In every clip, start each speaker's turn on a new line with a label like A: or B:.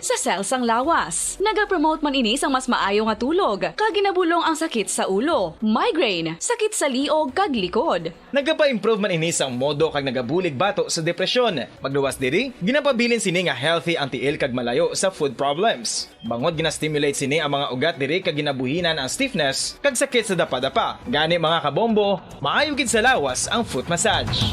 A: sa cells ang lawas. Nagapromote man ini sang mas maayo nga tulog, kag ginabulong ang sakit sa ulo, migraine, sakit sa liog kag likod.
B: Nagapa-improve man ini sang modo kag nagabulig bato sa depresyon. Magluwas diri, ginapabilin sini nga healthy ang tiil kag malayo sa food problems. Bangod gina-stimulate sini ang mga ugat diri kag ginabuhinan ang stiffness kag sakit sa dapa-dapa. Gani mga kabombo, maayo gid sa lawas ang foot massage.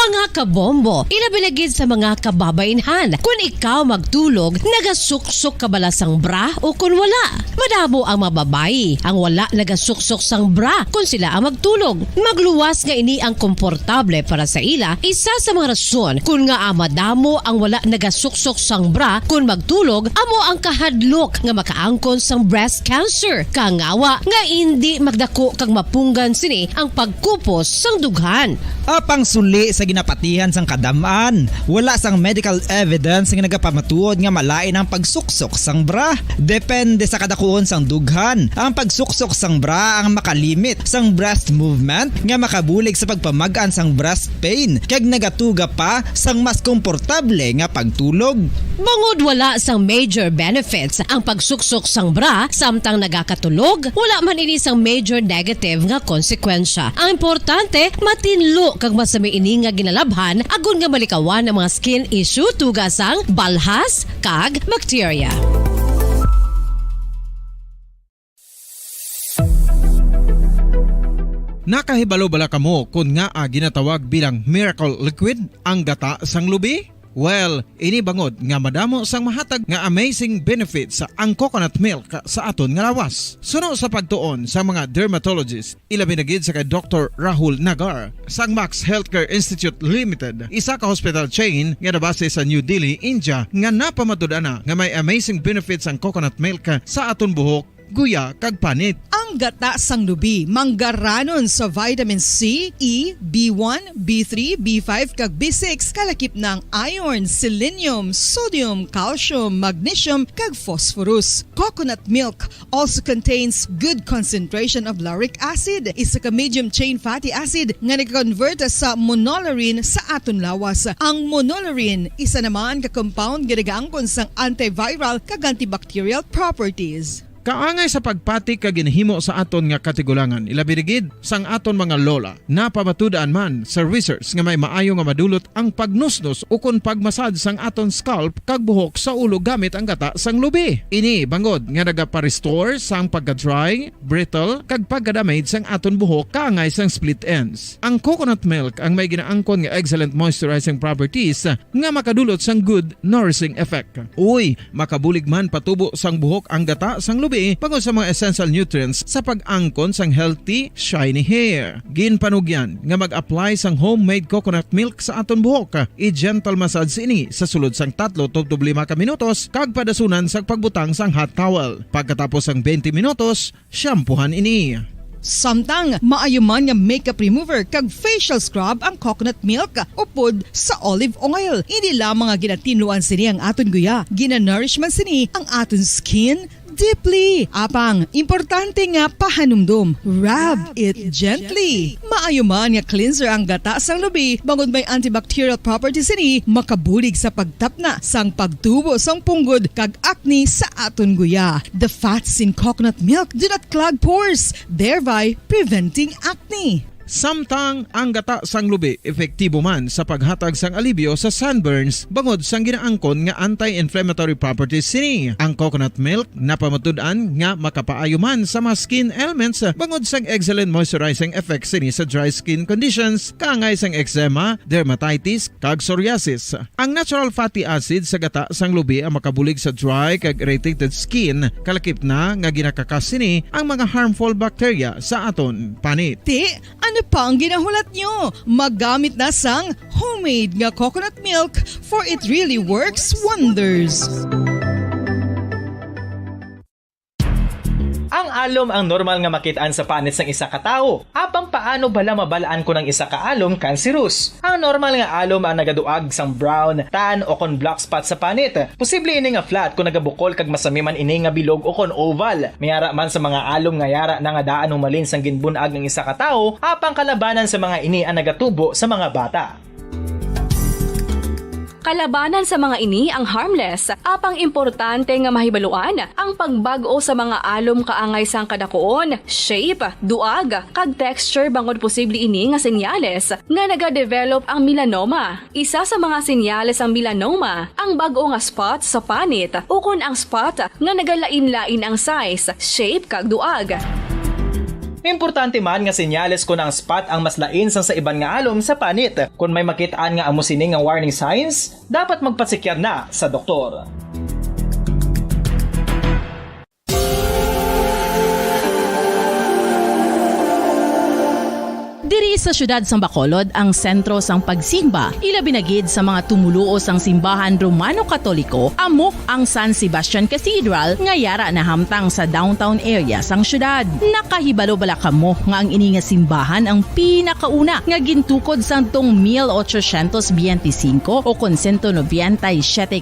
C: Mga kabombo, ilabilagid sa mga kababainhan. Kung ikaw magtulog, nagasuksok ka bala sang bra o kung wala. Madamo ang mababayi ang wala nagasuksok sang bra kung sila ang magtulog. Magluwas nga ini ang komportable para sa ila. Isa sa mga rason kung nga madamo ang wala nagasuksok sang bra kung magtulog, amo ang kahadlok nga makaangkon sang breast cancer. Kangawa nga hindi magdako kag mapunggan sini ang pagkupos sang dughan.
D: Apang suli sa ginapatihan sang kadamaan, wala sang medical evidence nga nagapamatuod nga malain ang pagsuksok sang bra. Depende sa kadakuon sang dughan. Ang pagsuksok sang bra ang makalimit sang breast movement nga makabulig sa pagpamagaan sang breast pain kag nagatuga pa sang mas komportable nga pagtulog.
C: Bangod wala sang major benefits ang pagsuksok sang bra samtang nagakatulog, wala man ini sang major negative nga konsekwensya. Ang importante, matinlo kag masami ini nga ginalabhan agon nga malikawan ang mga skin issue tugasang balhas kag bacteria.
E: Nakahibalo bala kamo kung nga ginatawag bilang miracle liquid ang gata sang lubi? Well, ini bangod nga madamo sang mahatag nga amazing benefits sa ang coconut milk sa aton nga lawas. Suno sa pagtuon sa mga dermatologist, ilabi na gid sa kay Dr. Rahul Nagar sang Max Healthcare Institute Limited, isa ka hospital chain nga nabase sa New Delhi, India, nga napamatud-ana nga may amazing benefits ang coconut milk sa aton buhok, guya kag panit.
F: Ang gata sang lubi manggaranon sa vitamin C, E, B1, B3, B5 kag B6 kalakip ng iron, selenium, sodium, calcium, magnesium kag phosphorus. Coconut milk also contains good concentration of lauric acid, isa ka medium chain fatty acid nga nag-convert sa monolaurin sa aton lawas. Ang monolaurin isa naman ka compound nga nagaangkon sang antiviral kag antibacterial properties.
E: Kaangay sa pagpati kag ginhimo sa aton nga katigulangan, ilabirigid sang aton mga lola, napamatudan man sa research nga may maayo nga madulot ang pagnusnos o kon pagmasad sang aton scalp kag buhok sa ulo gamit ang gata sang lubi. Ini bangod nga nagapa-restore sang pagka-dry, brittle kag pagka-damage sang aton buhok kaangay sang split ends. Ang coconut milk ang may ginaangkon nga excellent moisturizing properties nga makadulot sang good nourishing effect. Uy, makabulig man patubo sang buhok ang gata sang lubi pagod sa mga essential nutrients sa pag-angkon sang healthy, shiny hair. Ginpanugyan nga mag-apply sang homemade coconut milk sa aton buhok. I-gentle massage ini sa sulod sang 3 to 5 ka minutos kag padasunan sang pagbutang sang hot towel. Pagkatapos sang 20 minutos, shampoohan ini.
F: Samtang maayo man nga makeup remover kag facial scrub ang coconut milk upod sa olive oil. Hindi lamang nga ginatinluan sini ang aton guya, gina-nourish man sini ang aton skin deeply. Apang, importante nga pahanumdum. Rub it gently. Maayo man nga cleanser ang gata sang lubi, bangod may antibacterial properties ini, makabulig sa pagtapna sang pagtubo sang punggod kag acne sa aton guya. The fats in coconut milk do not clog pores, thereby preventing acne.
E: Samtang ang gata sang lubi epektibo man sa paghatag sang alibyo sa sunburns bangod sang ginaangkon nga anti-inflammatory properties sini. Ang coconut milk napamatud-an nga makapaayo man sa mga skin ailments bangod sang excellent moisturizing effects sini sa dry skin conditions kaangay sang eczema, dermatitis kag psoriasis. Ang natural fatty acid sa gata sang lubi ang makabulig sa dry kag irritated skin, kalakip na nga ginakakas sini ang mga harmful bacteria sa aton panit.
F: Ano pa ang ginahulat nyo? Maggamit na sang homemade nga coconut milk for it really works wonders.
B: Ang alom ang normal nga makitaan sa panit sang isa ka tawo. Apang paano bala mabalaan ko ng isa ka alom cancerous? Ang normal nga alom ang nagaduag sang brown, tan o kon black spot sa panit. Posible ini nga flat kung nagabukol kag masami man ini nga bilog o kon oval. Mayara man sa mga alom nga yara na nga daan humalin sang ginbunag ng isa ka tawo, apang kalabanan sa mga ini ang nagatubo sa mga bata.
A: Kalabanan sa mga ini ang harmless, apang importante nga mahibaluan ang pagbag-o sa mga alom kaangay sang kadakuon, shape, duag, kag texture bangod posible ini nga senyales nga nagadevelop ang melanoma. Isa sa mga senyales ang melanoma, ang bag-o nga spot sa panit o kun ang spot nga nagalain-lain ang size, shape kag duag.
B: Importante man nga senyales kung ang spot ang mas lain sang sa iban nga alom sa panit. Kung may makitaan nga amo sining nga warning signs, dapat magpasikyar na sa doktor.
G: Diri sa syudad sang Bacolod ang sentro sang pagsimba, ilabi na gid sa mga tumuluo sang simbahan Romano-Katoliko, amo ang San Sebastian Cathedral nga yara na hamtang sa downtown area sang syudad. Nakahibalo bala kamo nga ang ini nga simbahan ang pinakauna nga gintukod sang tong 1825 o kon 197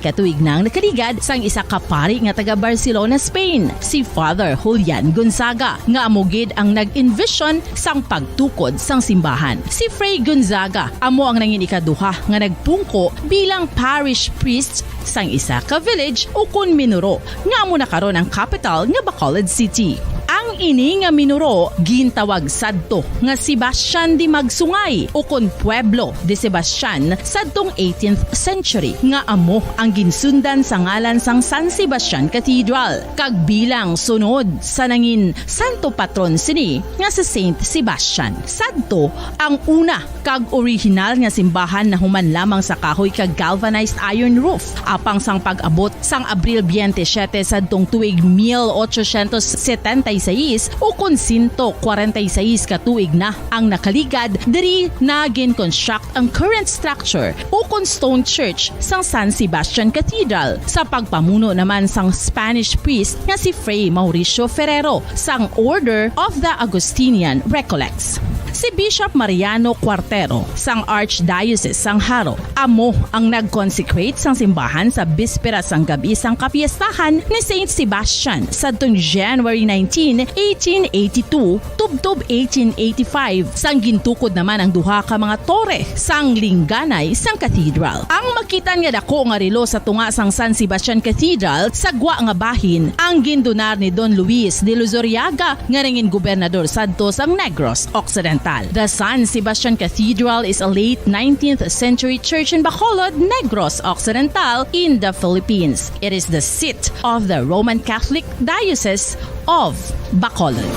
G: katuig nang nakaligad sang isa ka pari nga taga Barcelona, Spain, si Father Julian Gonzaga, nga amo gid ang nag-envision sang pagtukod sang simbahan. Si Fray Gonzaga amo ang nangin ikaduha nga nagpungko bilang parish priest sang isa ka village o kun minuro nga amo na karon ang capital nga Bacolod City. Ang ini nga minuro gintawag sadto nga Sebastian de Magsungay o kon Pueblo de Sebastian sadtong 18th century nga amo ang ginsundan sa ngalan sang San Sebastian Cathedral kag bilang sunod sa nangin santo patron sini nga si Saint Sebastian. Sadto ang una kag original nga simbahan na human lamang sa kahoy kag galvanized iron roof apang sang pag-abot sang Abril 27 sadtong tuig 1876 o kun 146 katuig na ang nakaligad diri na gin-construct ang current structure o kun stone church sang San Sebastian Cathedral sa pagpamuno naman sang Spanish priest nga si Fray Mauricio Ferrero sang Order of the Augustinian Recollects. Si Bishop Mariano Cuartero sang Archdiocese sang Haro amo ang nag-consecrate sang simbahan sa bispera sang gabi sang kapiestahan ni Saint Sebastian sadtong January 19, 1882 tubtob 1885 sang gintukod naman ang duha ka mga tore sang lingganay sang cathedral. Ang makitan nga dako nga relo sa tunga sang San Sebastian Cathedral sagwa nga bahin ang gindonar ni Don Luis de Luzuriaga nga ringin gobernador sadto sang Negros Occidental. The San Sebastian Cathedral is a late 19th century church in Bacolod, Negros Occidental in the Philippines. It is the seat of the Roman Catholic Diocese of Bacolod.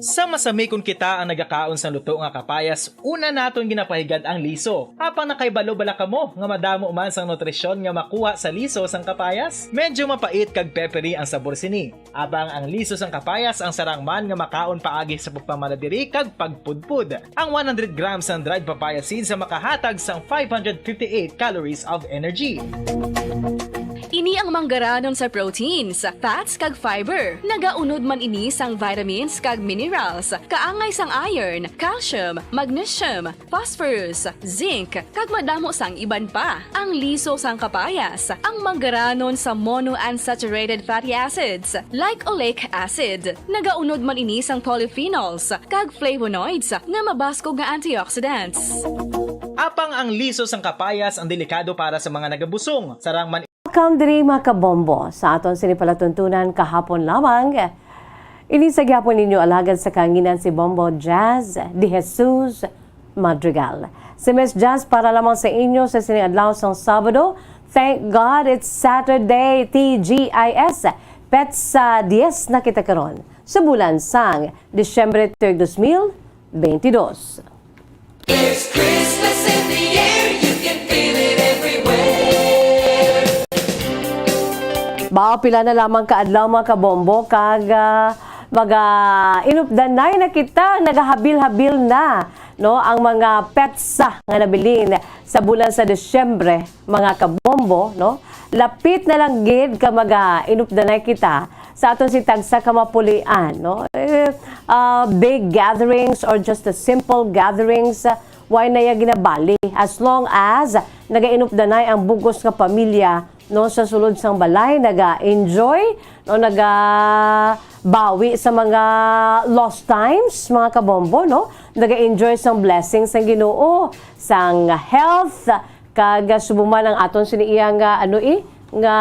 B: Sa masami kung kita ang nagakaon sa luto nga kapayas, una naton ginapahigad ang liso. Apang nakaibalo bala kamo nga madamo man sang nutrisyon nga makuha sa liso sang kapayas. Medyo mapait kag peppery ang sabor sini. Abang ang liso sang kapayas ang sarang man nga makaon paagi sa pagpamaladiri kag pagpudpud. Ang 100 grams ng dried papaya seeds sa makahatag sang 558 calories of energy.
A: Ini ang manggaranon sa proteins, fats kag fiber. Nagaunod man ini sang vitamins kag minerals, kaangay sang iron, calcium, magnesium, phosphorus, zinc, kag madamo sang iban pa. Ang liso sang kapayas, ang manggaranon sa monounsaturated fatty acids like oleic acid. Nagaunod man ini sang polyphenols kag flavonoids nga mabaskog nga antioxidants.
B: Apang ang liso sang kapayas ang delikado para sa mga nagabusong. Sarang man
H: Welcome diri mga kabombo sa aton sinipalatuntunan kahapon lamang. Inisag yapon ninyo alagad sa kanginan si Bombo Jazz de Jesus Madrigal. Si Miss Jazz para lamang sa inyo sa siniadlaw sang Sabado. Thank God it's Saturday, TGIS. Petsa 10 na kita karon sa bulan sang Disyembre 3, 2022.
I: There's Christmas in the air, you can feel it everywhere.
H: Pila na lamang kaadlaw mga kabombo kag mga inupdanay na kita nagahabil-habil na no ang mga petsa nga nabilin sa bulan sa Disyembre mga kabombo no lapit na lang gid ka mga inupdanay kita sa aton si tagsa ka mapulian, no? Big gatherings or just a simple gatherings, why na ya ginabali as long as nagainupdanay ang bugos nga pamilya, no, sa sulod sang balay, naga-enjoy, no, bawi sa mga lost times, mga kabombo, no? Naga-enjoy sang blessings sang Ginoo, sang health, kag subuman ang aton siniiyang nga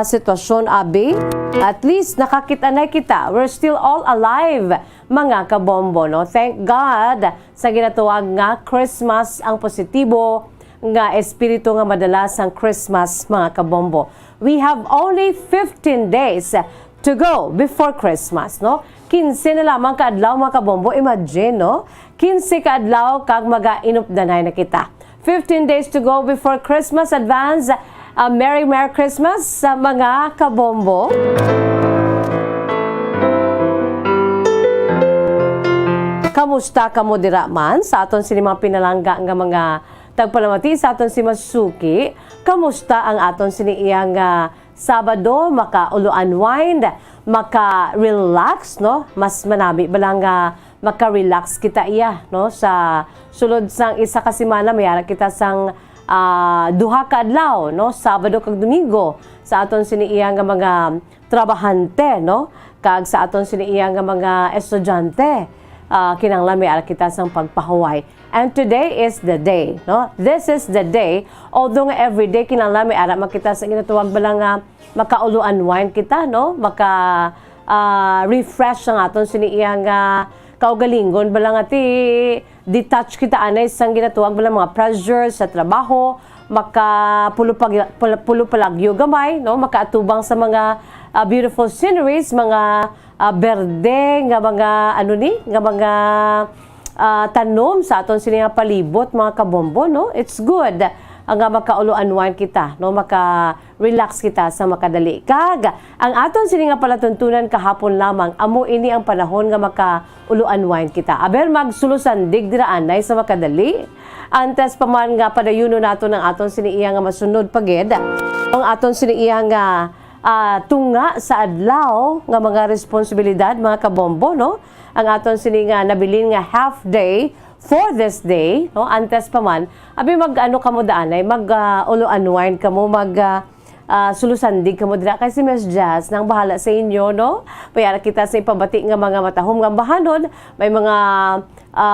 H: sitwasyon, abi. At least nakakita na kita. We're still all alive, mga kabombo, no? Thank God sa ginatuwag nga Christmas ang positibo nga espiritu nga madalas ang Christmas, mga kabombo. We have only 15 days to go before Christmas, no? 15 na lamang kaadlaw, mga kabombo. Imagine, no? 15 kaadlaw kag maga-inupdanay na kita. 15 days to go before Christmas. Advance Merry Christmas sa mga kabombo. Kamusta ka mo dira man sa aton sini mga pinalangga nga mga tagpalamati sa aton si Masuki? Kamusta ang aton sini iyang Sabado, maka-ulo-unwind, maka-relax, no? Mas manami balang maka-relax kita iya, no? Sa sulod sang isa ka semana mayara kita sang duha ka adlaw, no? Sabado kag Domingo sa aton siniiya nga mga trabahante, no? Kag sa aton siniiya nga mga estudyante, kinahanglan may ara kita sang pagpahuway. And today is the day, no? This is the day. Although nga every day kinahanglan may ara makita sa ginatuwag balang maka-ulo-unwind kita, no? Maka refresh ang aton siniiya nga kaugalingon balang ati detach kita anay sang ginatuwag balang mga pressures sa trabaho, pulo palagyo gamay, no? Makaatubang sa mga beautiful sceneries, mga berde nga mga nga mga tanom sa aton sini nga palibot, mga kabombo, no? It's good nga maka-ulo-unwind kita, no? Maka-relax kita sa makadali. Kag ang aton sini nga palatuntunan kahapon lamang, amo ini ang panahon nga maka-ulo-unwind kita. Aber magsulusandig diraanay sa makadali. Antes pa man nga padayuno nato ng aton sini iya nga masunod pagid. Ang aton sini iya nga tunga sa adlaw nga mga responsibilidad, mga kabombo, no? Ang aton sini nga nabilin nga half day for this day, no? Antes pa man, abi mag-ano kamo daanay, mag-ulo-unwind kamo, sulusandig kamo dira kay si Miss Jazz nang bahala sa inyo, no? Payara kita sa ipabati nga mga matahom nga bahanon, may mga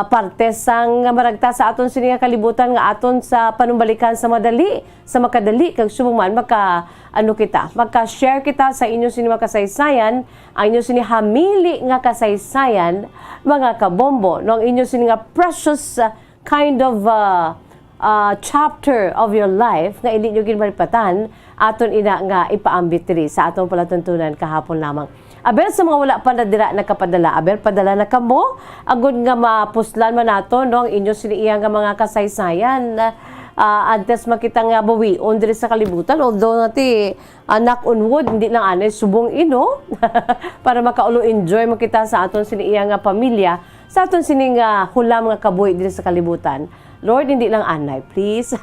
H: partes sang maragta sa aton sini nga kalibutan nga aton sa panumbalikan sa makadali kag sumuman maka-share kita sa inyo sini makasaysayan, ang inyo sini hamili nga kasaysayan, mga kabombo, no? Ang inyo sini nga precious kind of chapter of your life nga hindi nyo ginmalipatan aton ina nga ipaambit diri sa aton palatuntunan kahapon lamang. Aber sa mga wala pa na dira nakapadala, aber padala na kamo agud nga mapuslan man nato, no? Ang inyo siniiya nga mga kasaysayan antes makita nga bawion diri sa kalibutan, although nati knock on wood hindi lang anay subong ino para makaulo enjoy makita sa aton siniiya nga pamilya, sa aton sini nga hulam nga kabuhi diri sa kalibutan. Lord, hindi lang anay, please.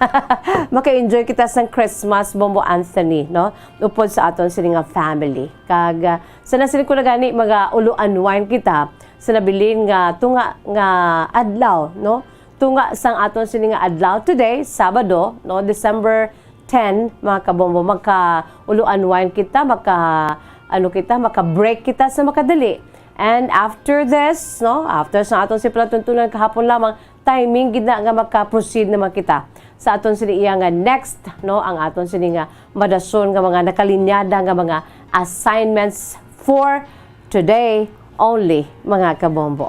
H: Maka-enjoy kita sa Christmas, Bombo Anthony, no? Upod sa aton sini nga family. Kag sa nasin ko na gani mag-ulo-unwind kita sa nabilin nga tunga nga adlaw, no? Tunga sang aton sini nga adlaw today, Sabado, no? December 10, mga kabombo, maka-ulo-unwind kita, maka-break kita sa makadali. And after this, no? After sa aton si palatuntunan kahapon lamang, timing gina nga maka-proceed naman kita sa aton sini iya nga next, no? Ang aton sini nga madason nga mga nakalinyada nga mga assignments for today only, mga kabombo.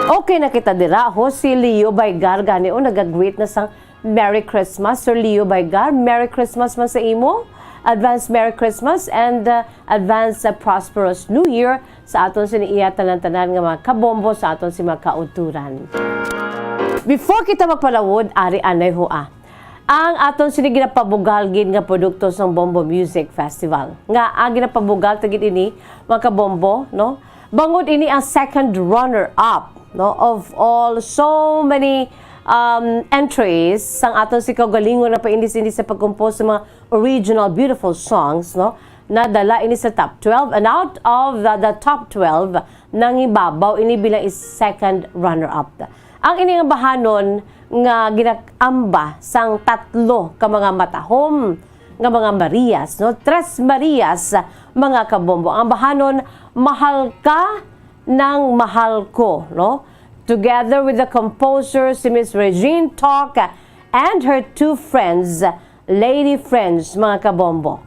H: Okay na kita dira ho si Leo Baygar gani o nag-greet na sang Merry Christmas. Sir Leo Baygar, Merry Christmas man sa imo. Advance Merry Christmas and advance prosperous New Year sa aton siniiya tanan-tanan nga mga kabombo sa aton si mga kauturan. Before kita magpalawod, ari anay hoa. Ang aton sini ginapabugal gid nga produkto sa Bombo Music Festival. Nga ang ginapabugal tagid ini mga kabombo, no? Bangod ini ang second runner-up, no, of all so many entries sang aton si kaugalingon na paindis-indis sa pagkompose sa mga original beautiful songs, no? nadala ini sa top 12 and out of the top 12 nang ibabaw ini bilang is second runner-up. Ang ining bahanon nga ginakamba sang tatlo ka mga matahom nga mga Marias, no? Tres Marias, mga kabombo. Ang bahanon, mahal ka ng mahal ko, no? Together with the composer, si Miss Regine Talk and her two friends, lady friends, mga kabombo.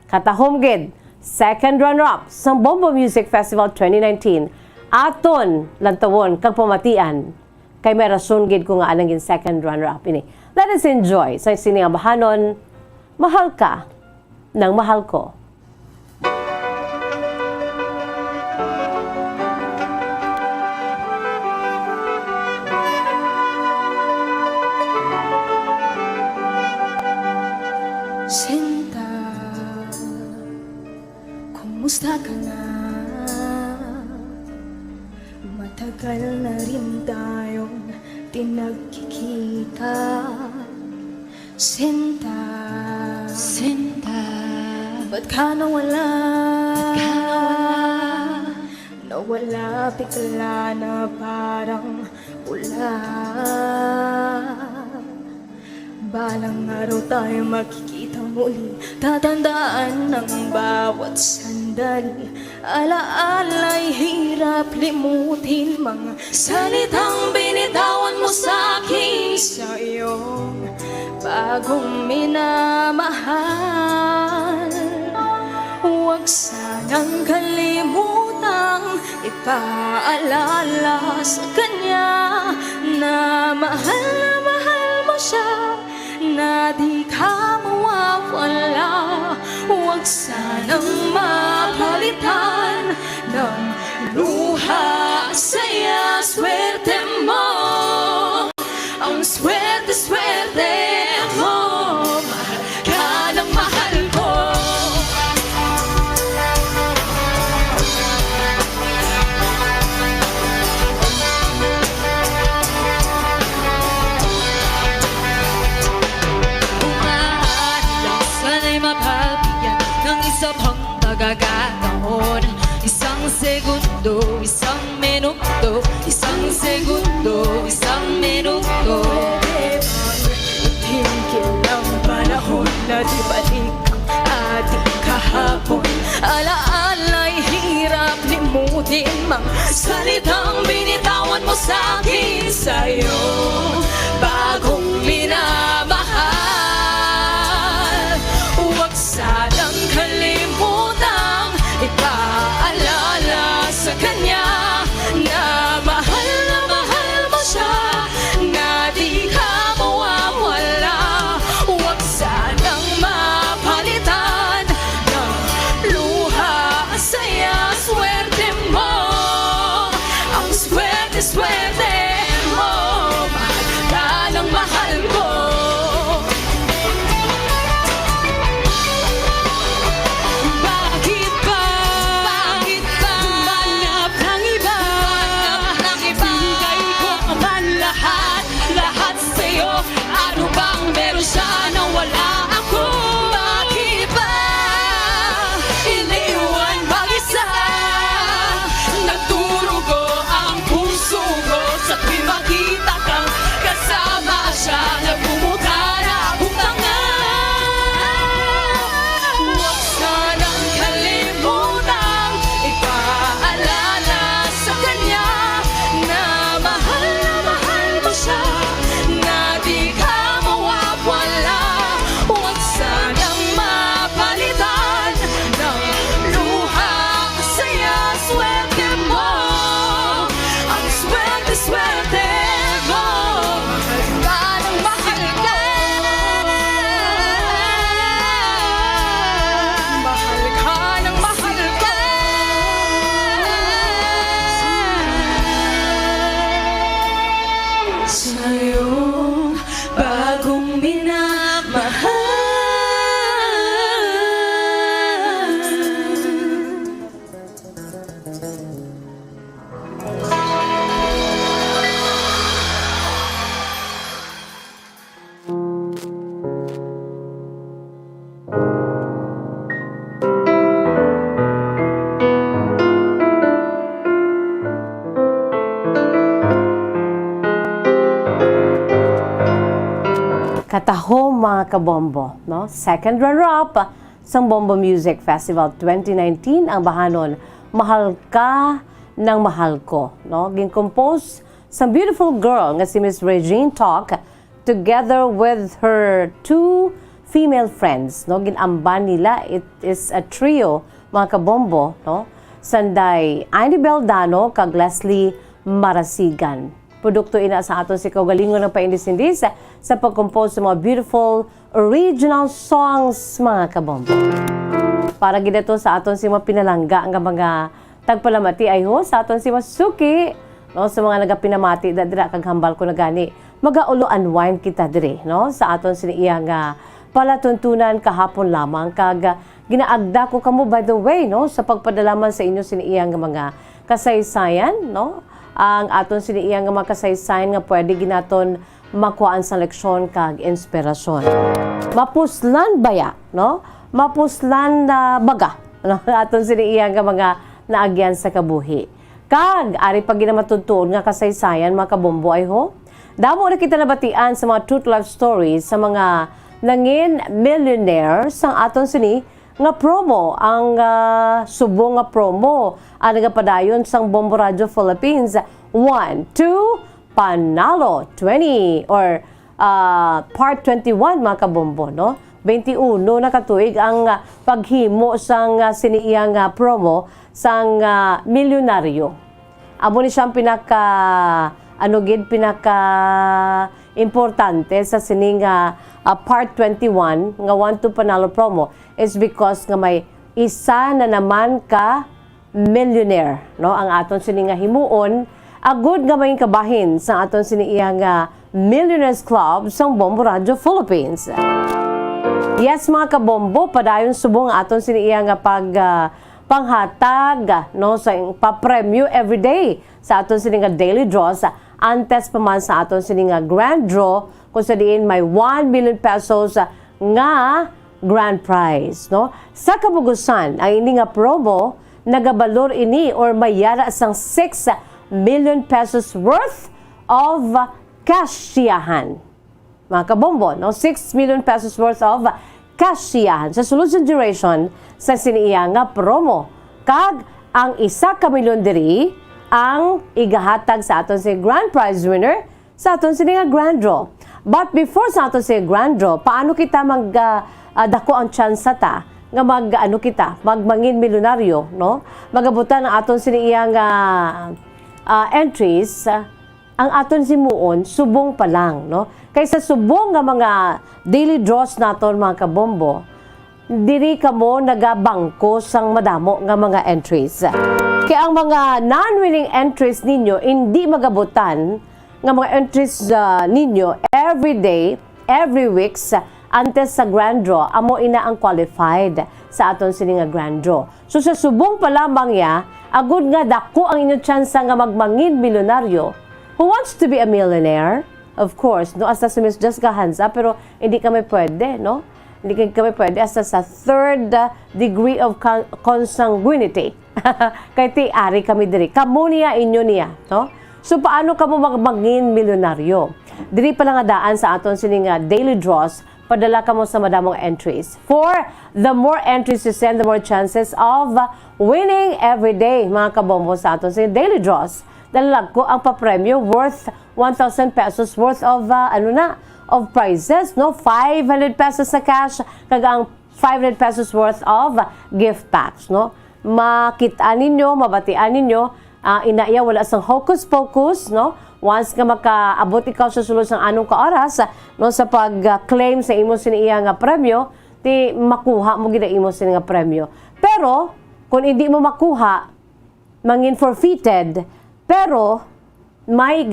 H: Katahom gid, second runner-up sa Bombo Music Festival 2019. Aton lantawon kag pamatian kay may rason gid ko nga anang second runner-up ini. Let us enjoy sa sining bahanon, mahal ka ng mahal ko.
J: Sinta, kumusta ka na? Matagal na rin tayong tinagkikita. Sinta, ba't ka nawala? Nawala bigla na parang wala. Balang araw tayo makikita muli, tatandaan ng bawat sandali. Alaala'y hirap limutin, mga salitang binitawan mo sa'kin sa iyong bagong minamahal. Huwag sanang kalimutang ipaalala sa kanya na mahal mo siya, na di ka mawawala. Huwag sanang mapalitan ng luha, saya, swerte mo. Ang swerte mo, mahal ka ng mahal ko.
I: Pagkakataon, isang segundo, isang minuto, isang segundo, isang minuto.
J: Pwede bang tingin ang panahon na di balik ang ating kahapon? Alaala'y hirap limutin, mga salitang binitawan mo sa'kin sa iyong bagong minamahal. Huwag sanang kalimutang ipaalala sa kanya na mahal mo siya, na di ka mawawala. Huwag sanang mapalitan ng luha, saya, swerte mo. Ang swerte mo, mahal ka ng mahal ko.
I: Ano bang meron siya na wala ako? Bakit ba iniwan mag-isa? Nagdurugo ang puso ko sa tuwing makita kang kasama siya. Nagmumukara akong tanga. Huwag sanang kalimutang ipaalala sa kanya na mahal mo siya, na di ka mawawala. Huwag sanang mapalitan ng luha, saya, swerte mo. Ang swerte mo, mahal ka ng mahal
H: katahom mga kabombo, no? Second runner-up sa Bombo Music Festival 2019 ang bahanon Mahal Ka ng Mahal Ko, no? Gin-compose sa beautiful girl nga si Miss Regine Talk together with her two female friends, no? Ginamban nila, it is a trio mga kabombo, no? Sanday Annie Beldano kag Leslie Marasigan. Produkto ina sa aton si kaugalingon ng paindis-indis sa pag-compose sa mga beautiful original songs mga kabombo. Para gidato sa aton si mga pinalangga nga mga tagpalamati ay ho sa aton si Masuki, no, sa mga nagapinamati dira kag hambal ko na gani. Magaulo unwind kita dire, no, sa aton si iya nga palatuntunan kahapon lamang kag ginaagda ko kamo by the way, no, sa pagpadalaman sa inyo sini iya nga mga kasaysayan, no, ang aton siniiyang nga makasaysayan nga pwede ginaton makuhaan sa leksyon kag inspirasyon. Mapuslan baya, no? Mapuslan na baga, no? Aton siniiyang nga mga naagyan sa kabuhi. Kag ari pag ginamatutuon nga kasaysayan mga kabombo ay ho. Damo na kita nabatian sa mga truth life stories sa mga nangin millionaire sang aton sini nga promo ang subong nga promo ang nagapadayon sang Bombo Radio Philippines 1, 2, Panalo 20 or part 21 mga kabombo, no? 21 na katuig ang paghimo sang siniiyang promo sang milyonaryo. Amo ni siyang pinaka importante sa sining part 21 nga 1 to Panalo promo is because nga may isa na naman ka millionaire, no, ang aton sini nga himuon agud nga may kabahin sa aton sini nga Millionaires Club sa Bombo Radio Philippines. Yes mga kabombo, padayon subong aton sini nga panghatag, no, sa papremyo everyday sa aton sini nga daily draws antes pa man sa aton sini nga grand draw kung sa diin may 1 million pesos nga grand prize, no? Sa kabugusan, ang ini nga promo nagabalor ini or mayara sang 6 million pesos worth of cash siyahan. Mga kabombo, no? 6 million pesos worth of cash siyahan sa sulod sa duration sa siniya nga promo. Kag ang 1 ka milyon diri ang igahatag sa aton si grand prize winner sa aton sini nga grand draw. But before sa aton si grand draw, paano kita dako ang chance ta nga magmangin milyonaryo, no? Magabutan ang aton siniiyang entries, ang aton simuon subong pa lang, no? Kaysa subong nga mga daily draws naton mga kabombo, diri kamo nagabangko sang madamo nga mga entries. Kaya ang mga non-winning entries ninyo hindi magabutan nga mga entries ninyo every day, every weeks antes sa grand draw, amo ina ang qualified sa aton sini nga grand draw. So sa subong pa lamang ya, agud nga dako ang inyo chance nga magmangin milyonaryo. Who wants to be a millionaire? Of course, no, as si Miss Jessica Hanza, pero hindi kami pwede, no? Hindi kami pwede as sa third degree of consanguinity. Kay ti ari kami diri. Kamo niya, inyo niya, no? So paano kamo magmangin milyonaryo? Diri pa lang daan sa aton sini nga daily draws, padala ka mo sa madamong entries. For the more entries you send, the more chances of winning every day, mga kabombo sa aton sa daily draws. Dalalag ko ang papremyo worth 1,000 pesos worth of, of prizes, no? 500 pesos sa cash, kag ang 500 pesos worth of gift packs, no? Makitaan ninyo, mabatian ninyo, inaiya wala sang hocus-pocus, no? Once nga makaabot ikaw sa sulod ng anong ka-oras, no, sa pag-claim sa imo siniya nga premyo, ti makuha mo gina imo siniya nga premyo. Pero, kung hindi mo makuha, mangin forfeited, pero may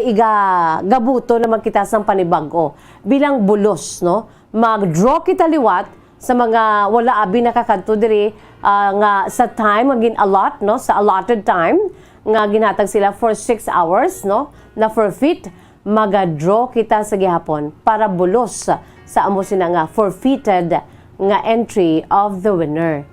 H: igagabuto naman kita sang panibag-o bilang bulos, no? Mag-draw kita liwat sa mga wala abi nakakadto diri nga sa time magin allot, no, sa allotted time nga ginatag sila for 6 hours, no, na forfeit, maga-draw kita sa gihapon para bulos sa amo sina nga forfeited nga entry of the winner.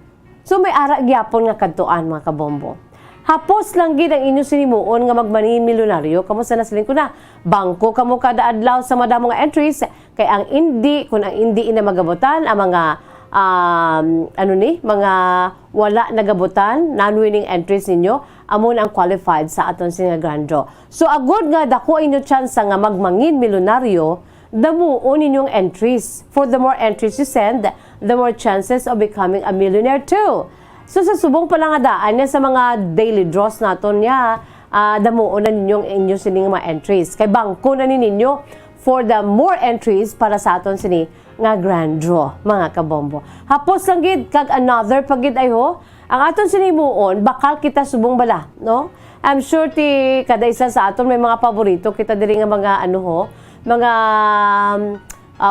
H: So may ara gyapon nga kadtuan mga kabombo. Hapos lang gid ang inyo sinimuon nga magmanin milyonaryo kamo sa nasilin ko na. Bangko kamo kada adlaw sa madamo nga entries kay ang hindi kun ang hindi ina magabutan ang mga mga wala nagabutan non-winning entries ninyo amo na ang qualified sa aton nga grand draw. So agud nga dako inyo chance nga magmangin milyonaryo, damuon ninyong entries. For the more entries you send, the more chances of becoming a millionaire too. So sa subong pa lang nga daan niya sa mga daily draws naton niya, damuon na ninyong inyo sining mga entries. Kay bangko na ninyo for the more entries para sa aton sini nga grand draw, mga kabombo. Hapos lang gid kag another pagid ay ho, ang aton sinimuon bakal kita subong bala, no? I'm sure ti kada isa sa aton may mga paborito kita diri nga mga mga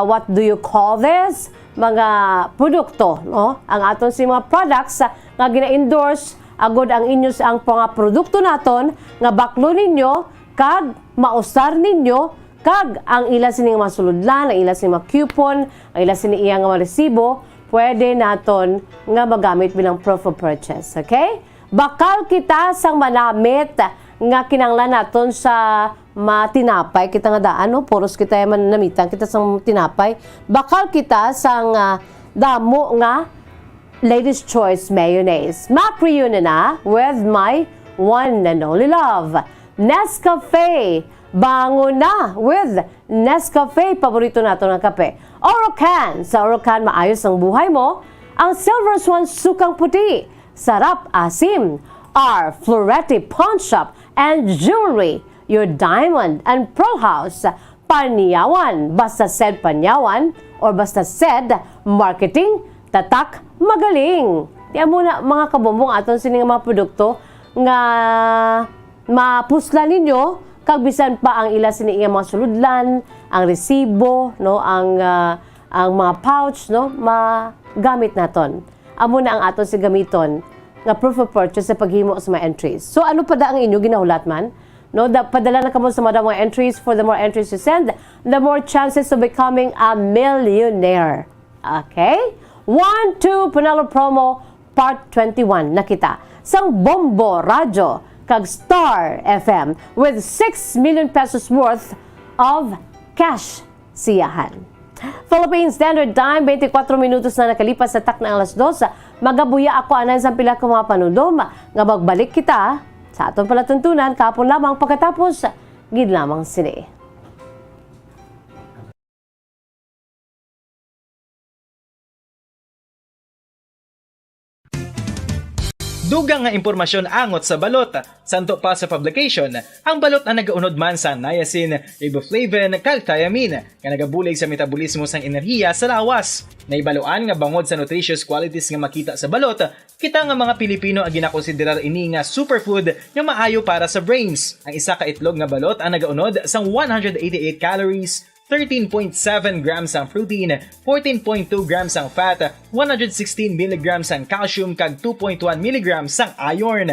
H: what do you call this? Mga produkto, no? Ang aton si mga products nga gina-endorse agud ang inyo ang mga produkto naton nga baklo ninyo kag mausar ninyo kag ang ila sining mga suludlan, ang ila sining mga coupon, ang ila sining iya nga mga resibo, pwede naton nga magamit bilang proof of purchase, okay? Bakal kita sang manamit nga kinanglan naton sa matinapay kita nga daan, no? Poros kita man namitan kita sang tinapay. Bakal kita sang damo nga Ladies Choice Mayonnaise. Mac-reunion na with my one and only love, Nescafe. Bangon na with Nescafe, paborito nato ng kape. Orocan. Sa Orocan, maayos ang buhay mo. Ang Silver Swan Sukang Puti. Sarap asim. Our Florete Pawn Shop and Jewelry. Your Diamond and Pearl House. Panyawan. Basta said Panyawan or basta said Marketing. Tatak magaling. Diyan muna mga kabombong aton sining mga produkto nga mapusla ninyo kag bisan pa ang ila sini mga suludlan, ang resibo, no, ang mga pouch, no, magamit naton. Amo na ang aton si gamiton nga proof of purchase sa paghimo sa mga entries. So ano pa da ang inyo ginahulat man? No, padala na kamo sa mga entries. For the more entries you send, the more chances of becoming a millionaire. Okay? 1-2 Panalo Promo Part 21 nakita sang Bombo Radio kag Star FM with 6 million pesos worth of cash siyahan. Philippine Standard Time, 24 minutos na nakalipas sa tak na alas 2. Magabuya ako anan sa pila ka mga panudom nga magbalik kita sa aton palatuntunan kapon lamang pagkatapos gid lamang sini.
B: Dugang nga impormasyon angot sa balot. Santo pa sa publication, ang balot na nagaunod man sa niacin, riboflavin, kag thiamine, nga nagabulig sa metabolismo sang enerhiya sa lawas. Naibaluan nga bangod sa nutritious qualities nga makita sa balot, kita nga mga Pilipino ang ginakonsiderar ini nga superfood nga maayo para sa brains. Ang isa ka itlog nga balot ang nagaunod sang 188 calories, 13.7 grams ang protein, 14.2 grams ang fat, 116 mg ang calcium kag 2.1 mg ang iron.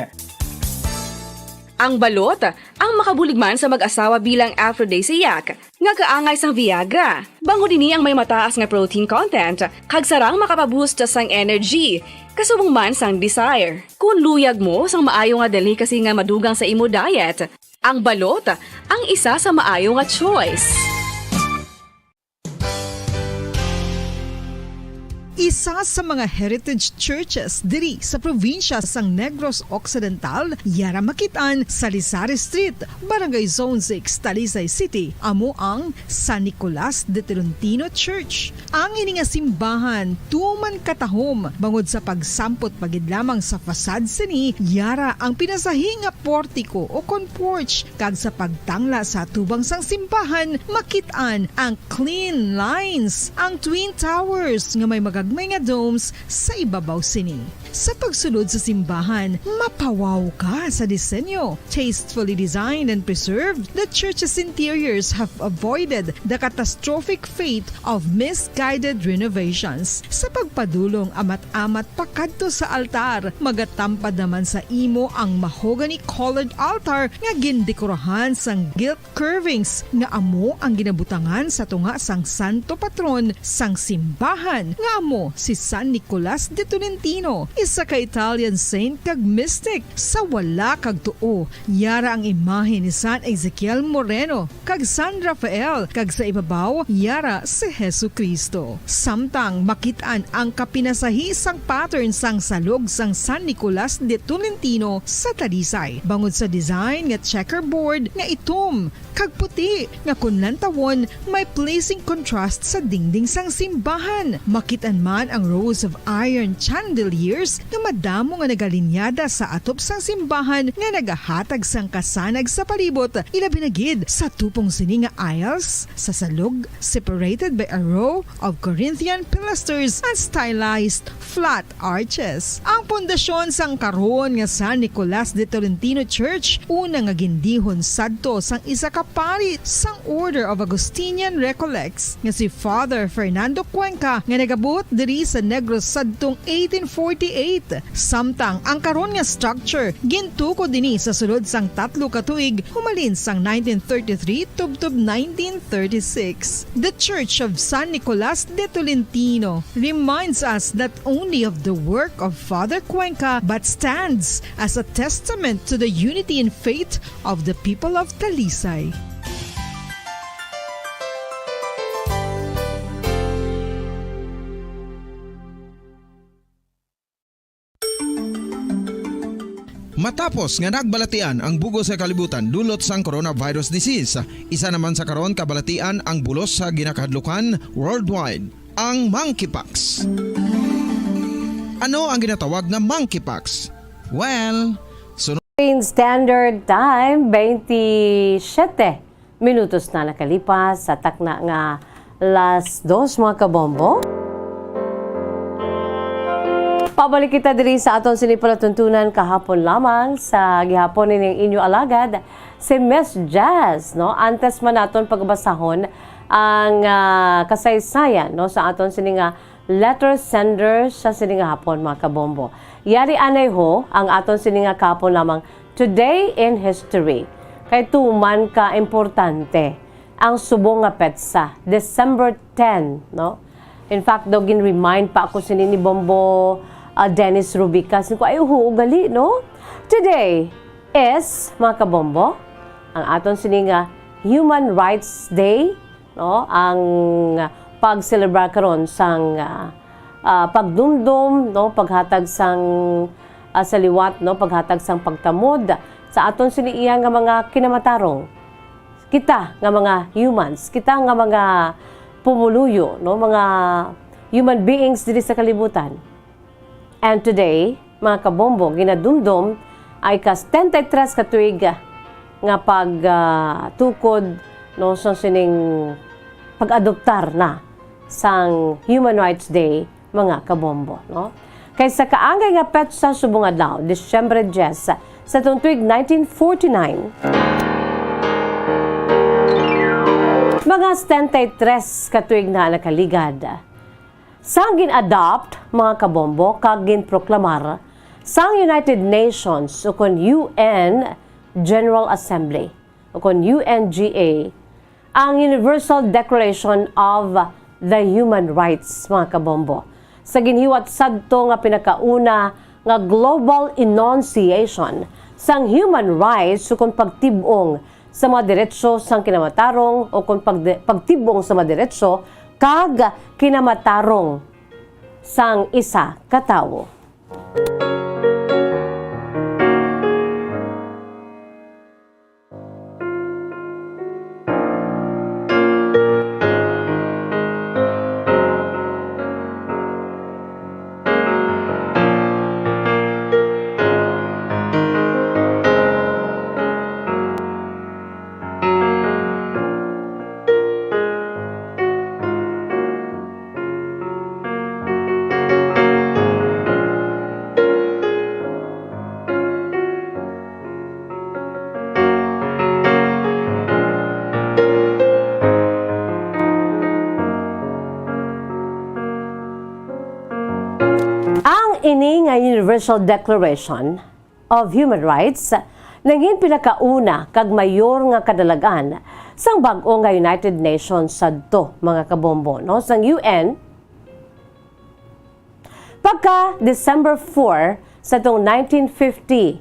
A: Ang balot, ang makabulig man sa mag-asawa bilang aphrodisiac, nga kaangay sang Viagra. Bango dini ang may mataas nga protein content, kag sarang makapaboost sang energy, kasubong man sang desire. Kung luyag mo sang maayo nga dali kasi nga madugang sa imo diet, ang balot, ang isa sa maayo nga choice.
F: Isa sa mga heritage churches diri sa probinsya sang Negros Occidental, yara makitaan sa Lizari Street, Barangay Zone 6, Talisay City, amo ang San Nicolas de Tolentino Church. Ang ini nga simbahan tuman katahom bangod sa pagsampot pagid lamang sa fasad sini, yara ang pinasahi nga portico o porch kag sa pagtangla sa tubang sang simbahan makitaan ang clean lines, ang twin towers nga may magagmay nga domes sa ibabaw sini. Sa pagsulod sa simbahan, mapawaw ka sa disenyo. Tastefully designed and preserved, the church's interiors have avoided the catastrophic fate of misguided renovations. Sa pagpadulong amat-amat pakadto sa altar, magatampad naman sa imo ang mahogany colored altar nga gindekorahan sang gilt curvings nga amo ang ginabutangan sa tunga sang santo patron sang simbahan nga amo si San Nicolas de Tolentino. isa ka Italian saint kag mystic sa wala kag tuo. Yara ang imahe ni San Ezekiel Moreno kag San Rafael kag sa ibabaw yara si Hesu Kristo. Samtang makitaan ang kapinasahi sang pattern sang salog sang San Nicolas de Tolentino sa Talisay. Bangod sa design nga checkerboard nga itom kag puti nga kunlantawon may pleasing contrast sa dingding sang simbahan. Makitaan man ang rows of iron chandeliers nga madamo nga nagalinyada sa atop sang simbahan nga nagahatag sang kasanag sa palibot, ilabi na gid sa tupong sini nga aisles sa salog separated by a row of Corinthian pilasters and stylized flat arches. Ang pundasyon sang karon nga San Nicolas de Tolentino Church una nga gindihon sadto sang isa ka pari sang Order of Augustinian Recollects nga si Father Fernando Cuenca nga nagabot diri sa Negros sadtong 1848. Samtang ang karon nga structure gintuko dinhi sa sulod sang 3 ka tuig humalin sang 1933 tubtob 1936. The Church of San Nicolas de Tolentino reminds us not only of the work of Father Cuenca but stands as a testament to the unity and faith of the people of Talisay.
E: Matapos nga nagbalatian ang bugos sa kalibutan dulot sang coronavirus disease, isa naman sa karon kabalatian ang bulos sa ginakahadlukan worldwide, ang monkeypox. Ano ang ginatawag na monkeypox? Well,
H: Standard Time, 27 minutos na nakalipas sa takna nga las 2 mga kabombo. Pabalik kita diri sa aton sinipalatuntunan kahapon lamang sa gihapon ning inyo alagad si Miss Jazz, no? Antes man naton pagbasahon ang kasaysayan, no, sa aton sini nga letter sender sa sini nga hapon mga kabombo. Yari anay ho ang aton sini nga kahapon lamang Today in History. Kay tuman ka importante ang subong nga petsa, December 10, no? In fact, daw gin-remind pa ako sini ni Bombo Dennis Rubica. Ko ay ugali, no? Today is, mga kabombo, ang aton sini nga Human Rights Day, no? Ang pag-celebrar karon sang pagdumdum, no? Paghatag sang saliwat, no? Paghatag sang pagtamod sa aton sini iya nga mga kinamatarong. Kita nga mga humans, kita nga mga pumuluyo, no? Mga human beings diri sa kalibutan. And today, mga kabombo, ginadumdum ay kas 33 ka tuig nga pagtukod, no, sa sining pag-adoptar na sang Human Rights Day, mga kabombo, no? Kaysa kaangay nga petsa subong adlaw, Disyembre 10 sa tuig 1949. Mga 73 ka tuig na nakaligad. Sang gin-adopt, mga kabombo, kag gin-proklamar sang United Nations o kon UN General Assembly o kon UNGA ang Universal Declaration of the Human Rights, mga kabombo. Sa ginhiwat sadto nga pinakauna nga global enunciation sang human rights o kon pagtibong sa mga diretso sang kinamatarong o kon pagtibong sa mga diretso kag kinamatarong sang isa ka tawo. Ini nga Universal Declaration of Human Rights naging pinakauna kag mayor nga kadalagan sang bag-o nga United Nations sadto, mga kabombo, no? Sang UN Pagka December 4 sa tong 1950,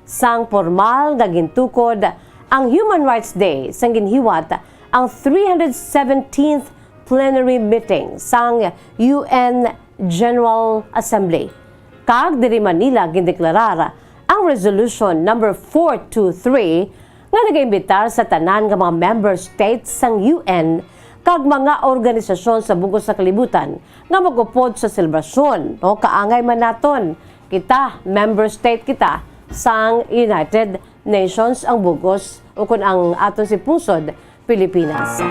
H: sang formal nga gintukod ang Human Rights Day sang ginhiwat ang 317th plenary meeting sang UN General Assembly. Kag diri Manila gindeklarar ang Resolution number 423 nga nagaimbitar sa tanan nga mga member states sang UN kag mga organisasyon sa bugos sa kalibutan nga magupod sa selebrasyon no kaangay man naton kita member state kita sang United Nations ang bugos o kun ang aton si pusod Pilipinas.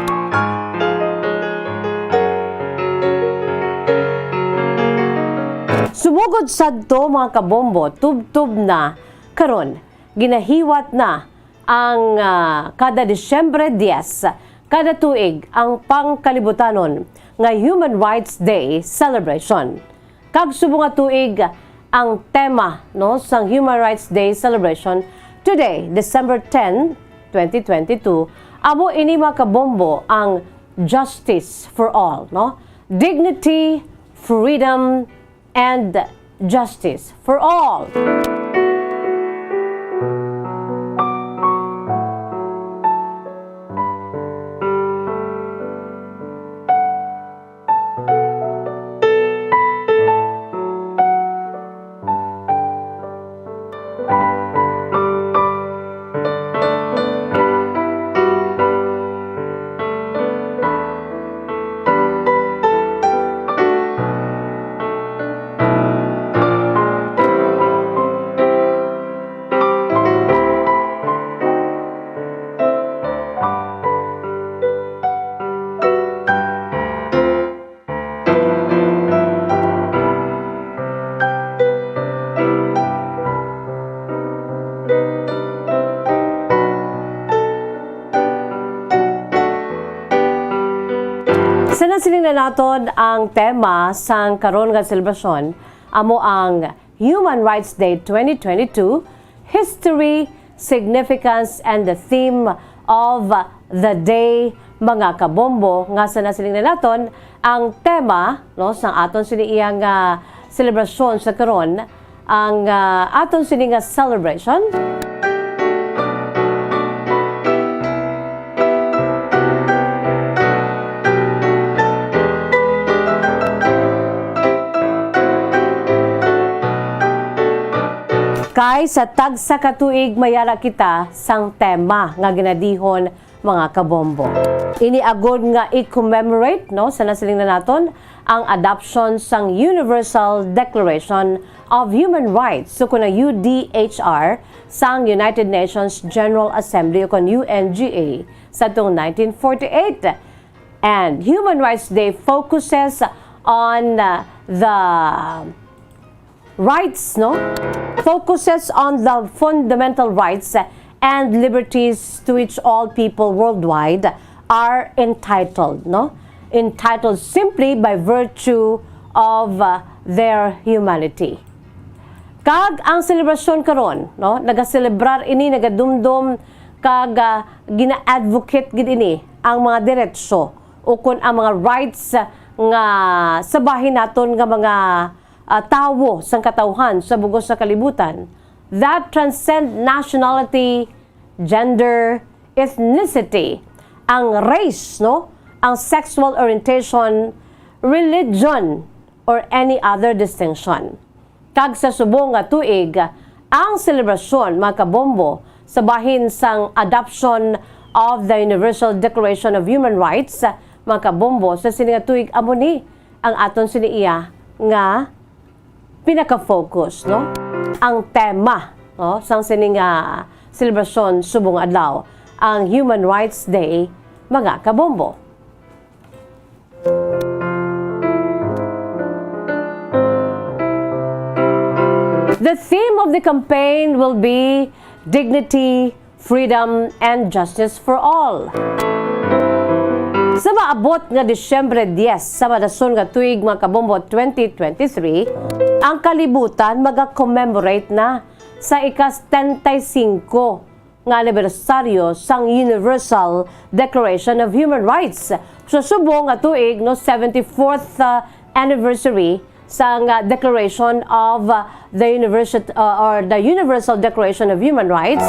H: Sumugod sadto mga kabombo, tubtub na karon ginahiwat na ang kada Disyembre 10 kada tuig ang pangkalibutanon nga Human Rights Day celebration. Kag subong nga tuig ang tema no sang Human Rights Day celebration today, December 10, 2022, amo ini mga kabombo ang justice for all, no? Dignity, freedom, and justice for all. Sinasiling na naton ang tema sang karon nga selebrasyon amo ang Human Rights Day 2022, History, Significance, and the theme of the day mga kabombo nga sinasiling na naton ang tema no sang aton sini iyang selebrasyon sa karon ang aton sini nga celebration. Kay sa tagsa katuig mayara kita sang tema nga ginadihon mga kabombo. Iniagod nga i-commemorate no sa nasiling na naton ang adoption sang Universal Declaration of Human Rights so kuna UDHR sang United Nations General Assembly o kun UNGA sa tong 1948. And Human Rights Day focuses on the rights, no? Focuses on the fundamental rights and liberties to which all people worldwide are entitled, no? Entitled simply by virtue of their humanity. Kag ang selebrasyon karon, no? Nagaselebrar ini, nagadumdum kag gina-advocate gid ini ang mga diretso o kun ang mga rights nga sa bahin naton nga mga tawo sang katawhan sa bugos sa kalibutan that transcend nationality, gender, ethnicity, ang race, no, ang sexual orientation, religion, or any other distinction. Kag sa subong nga tuig ang selebrasyon mga kabombo sa bahin sang adoption of the Universal Declaration of Human Rights mga kabombo sa sini nga tuig amo ni ang aton siniiya nga pinaka-focus, no? Ang tema, no, sang sining selebrasyon subong adlaw, ang Human Rights Day, mga kabombo. The theme of the campaign will be dignity, freedom, and justice for all. Sa maabot nga Disyembre 10 sa madason nga tuig mga kabombo 2023, ang kalibutan maga-commemorate na sa ika-75 nga anibersaryo sang Universal Declaration of Human Rights. Sa subong nga tuig no 74th anniversary sang Declaration of the Universal Declaration of Human Rights.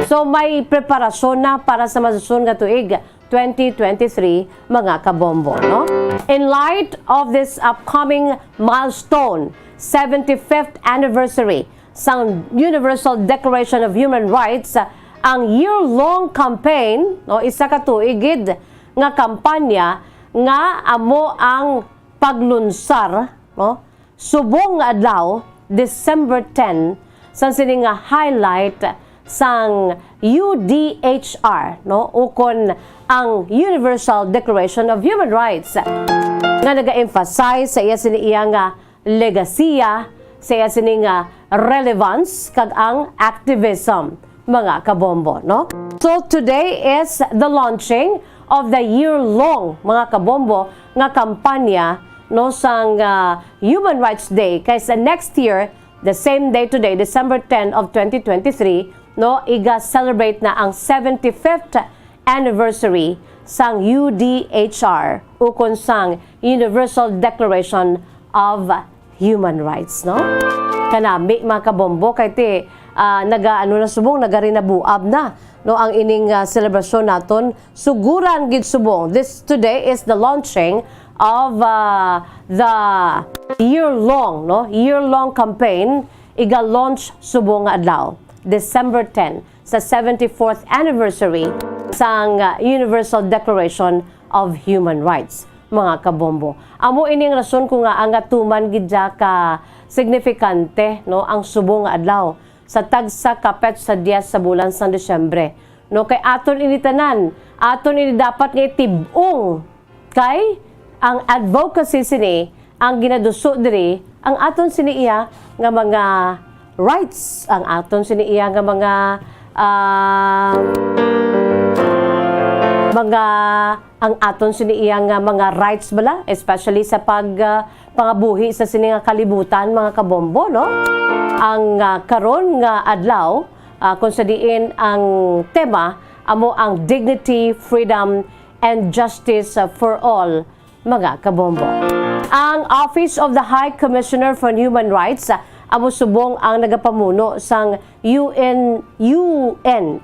H: So may preparasyon na para sa masusunod nga tuig 2023 mga kabombo, no? In light of this upcoming milestone, 75th anniversary sang Universal Declaration of Human Rights, ang year-long campaign, no, isa ka tuigid nga kampanya nga amo ang paglunsar, no, subong nga adlaw December 10 sang sini nga highlight sang UDHR, no, ukon ang Universal Declaration of Human Rights nga naga-emphasize sa iya sini iya nga legasiya, sa iya sini nga relevance kag ang activism mga kabombo, no? So today is the launching of the year-long mga kabombo nga kampanya, no, sang Human Rights Day. Kaysa next year, the same day today, December 10 of 2023, no, iga-celebrate na ang 75th anniversary sang UDHR ukon sang Universal Declaration of Human Rights, no? Kanami mga kabombo kay ti nagarinabuab na, no, ang ining celebration naton suguran gid subong. This today is the launching of the year-long campaign iga-launch subong nga adlaw December 10 sa 74th anniversary sang Universal Declaration of Human Rights mga kabombo. Amo ining rason ko nga ang atuman gid ka signifikante, no, ang subong nga adlaw sa tagsa kapet sa 10 sa bulan sa Disyembre. No, kay aton initanan, aton ini dapat nga tibong kay ang advocacy sini ang ginaduso diri ang aton sini iya nga mga rights, ang aton sini iya nga ang aton sini iya nga mga rights bala, especially sa pangabuhi sa sini nga kalibutan mga kabombo, no? Ang karon nga adlaw kung sa diin ang tema amo ang dignity, freedom and justice for all mga kabombo. Ang Office of the High Commissioner for Human Rights amo subong ang nagapamuno sang UN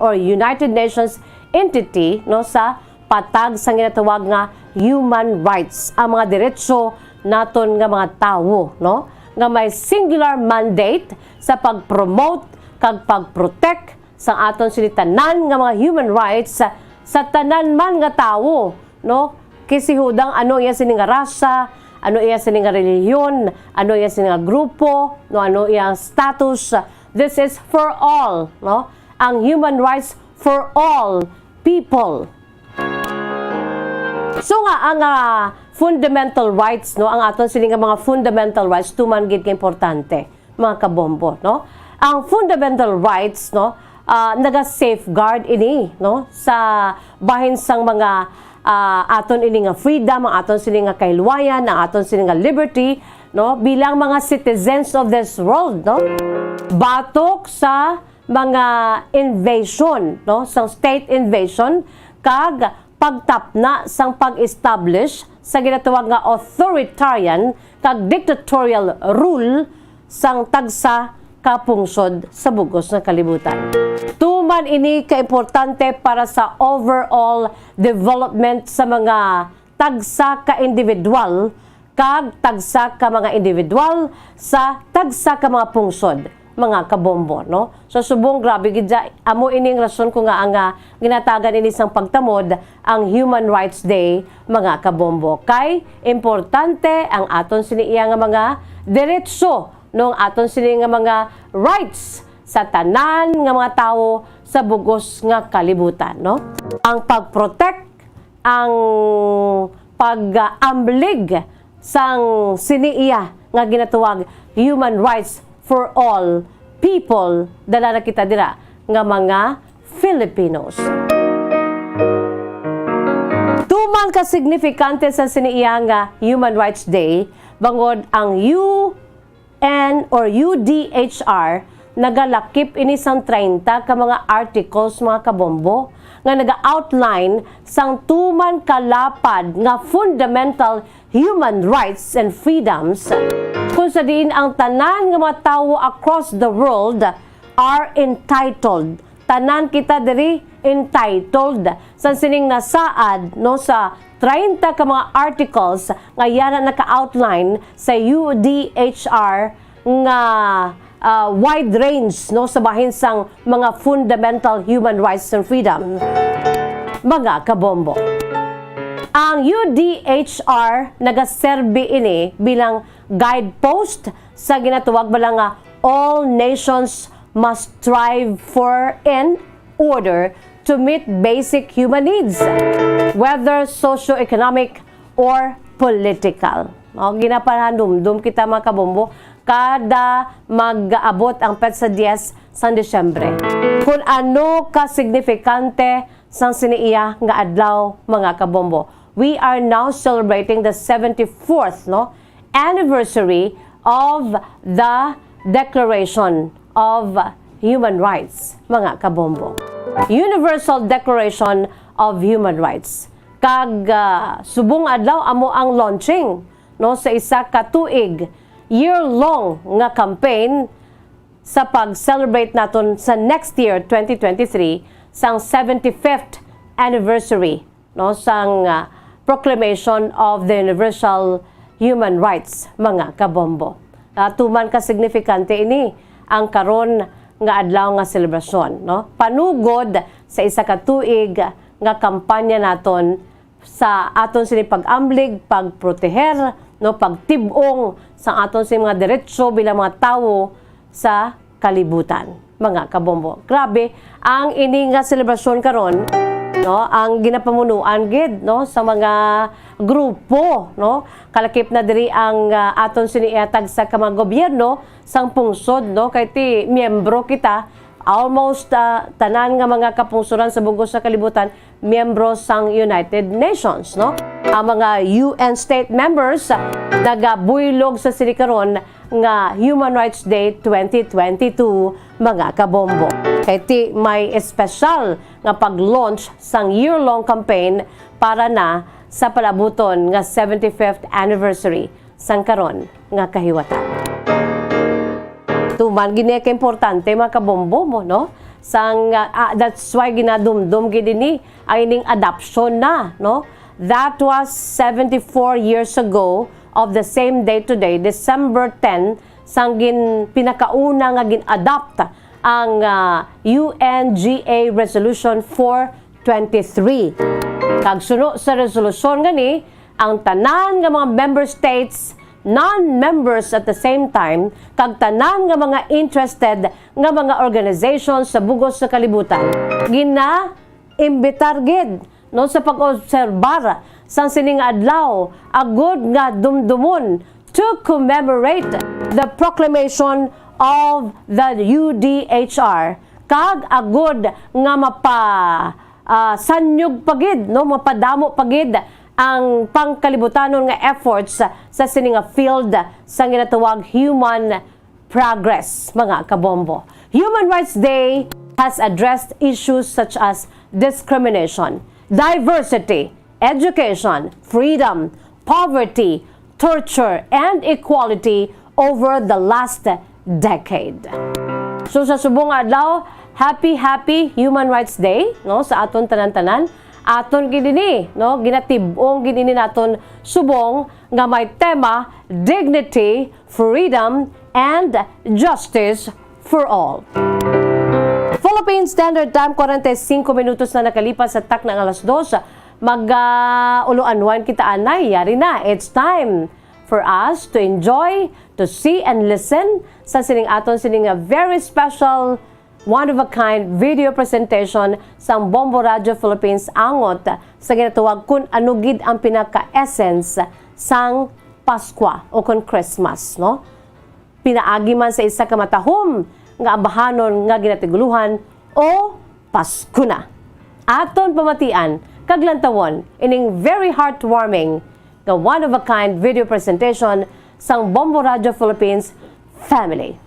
H: or United Nations entity, no, sa patag sa ginatawag nga human rights, ang mga diretso naton nga mga tawo, no, nga may singular mandate sa pag-promote kag pag-protect sa aton silitanan nga mga human rights sa tanan man nga tawo, no, kisihudang ano iya sini nga rasa, ano iya sini nga relihiyon, ano iya sini nga grupo, no, ano iya status. This is for all, no, ang human rights for all people. So nga ang fundamental rights, no, ang aton sini nga mga fundamental rights tuman gid ka importante mga kabombo, no. Ang fundamental rights, no, naga-safeguard ini, no, sa bahin sang mga aton ini nga freedom, ang aton sini nga kahiluwayan, ang aton sini nga liberty, no, bilang mga citizens of this world, no. Batok sa mga invasion, no, sang state invasion kag pagtapna sang pag-establish sa ginatawag nga authoritarian kag dictatorial rule sang tagsa kapungsod sa bugos nga kalibutan. Tuman ini kaimportante para sa overall development sa mga tagsa ka individual kag tagsa ka mga individual sa tagsa ka mga pungsod mga kabombo, no? So subong grabe gid amo ining rason ko nga ang ginatagan ini sang pagtamod ang Human Rights Day mga kabombo. Kay importante ang aton sini iya nga mga diretso, no, aton sini nga mga rights sa tanan nga mga tawo sa bugos nga kalibutan, no? Ang pag-protect, ang pag-amblig sang sini iya nga ginatuwag human rights for all people, dala na kita dira nga mga Filipinos. Tuman ka signifikante sa siniiya nga Human Rights Day, bangod ang UN or UDHR nagalakip ini sang 30 ka mga articles mga kabombo nga naga-outline sang tuman kalapad nga fundamental human rights and freedoms kung Sugod sa diin ang tanan nga mga tawo across the world are entitled. Tanan kita diri entitled sa sining nasaad no sa 30 ka mga articles nga yana naka-outline sa UDHR nga wide range no sa bahin sang mga fundamental human rights and freedom. Mga kabombo. Ang UDHR nagaserbi ini bilang guidepost sa ginatawag bala nga all nations must strive for in order to meet basic human needs, whether socio-economic or political. Ginapanandumdum kita mga kabombo kada mag-aabot ang petsa 10 sa Desyembre. Kung ano ka signifikante sang siniiya nga adlaw mga kabombo. We are now celebrating the 74th anniversary of the Declaration of Human Rights, mga kabombo. Universal Declaration of Human Rights. Kag subong adlaw amo ang launching sa isa ka tuig year-long nga campaign sa pag-celebrate naton sa next year 2023 sang 75th anniversary sang Proclamation of the Universal Human Rights, mga kabombo. Tuman ka signifikante ini ang karon nga adlaw nga selebrasyon, panugod sa isa ka tuig nga kampanya naton sa aton sini pag-amblig, pagproteher, pagtibong sa aton sini mga diretso bilang mga tawo sa kalibutan, mga kabombo. Grabe ang ini nga selebrasyon karon, ang ginapamunuan gid sa mga grupo, kalakip na diri ang aton siniatag sa kamang gobyerno sang pungsod, kay ti miyembro kita almost tanan nga mga kapungsuran sa bugos sa kalibutan miyembro sang United Nations, ang mga UN state members nagabuylog sa sini karon nga Human Rights Day 2022, mga kabombo. Kay ti may espesyal nga pag-launch sang year-long campaign para na sa palabuton nga 75th anniversary sang karon nga kahiwatan. Tuman gini ka importante mga kabombo mo, sang that's why ginadumdum gid ni ang ining adoption na, That was 74 years ago of the same day today, December 10, sang pinakauna nga gin-adopt ang UNGA Resolution 423. Kag suno sa resolusyon gani, ang tanan nga mga member states, non-members at the same time, kag tanan nga mga interested nga mga organizations sa bugos sa kalibutan, gina-imbitar gid sa pag-obserbar sang sining adlaw agud nga dumdumon to commemorate the proclamation of the UDHR kag agud nga sanyog pagid mapadamo pagid ang pangkalibutanon nga efforts sa sining field sa ginatawag human progress, mga kabombo. Human Rights Day has addressed issues such as discrimination, diversity, education, freedom, poverty, torture, and equality over the last decade. So sa subong adlaw, happy Human Rights Day sa aton tanan-tanan. Aton gidini ginatibong gidini naton subong nga may tema dignity, freedom, and justice for all. Philippine Standard Time, 45 minutos na nakalipas sa tak ng alas 2. Mag-uluanwan kita anay, yari na. It's time for us to enjoy, to see and listen sa sining very special, one-of-a-kind video presentation sa Bombo Radio Philippines angot sa ginatawag kung ano gid ang pinaka-essence sang Paskwa o kung Christmas, Pinaagi man sa isa ka matahom nga ambahanon nga ginatiguluhan o Pasko na. Aton pamatian kaglantawon ining very heartwarming nga one-of-a-kind video presentation sang Bombo Radio Philippines family.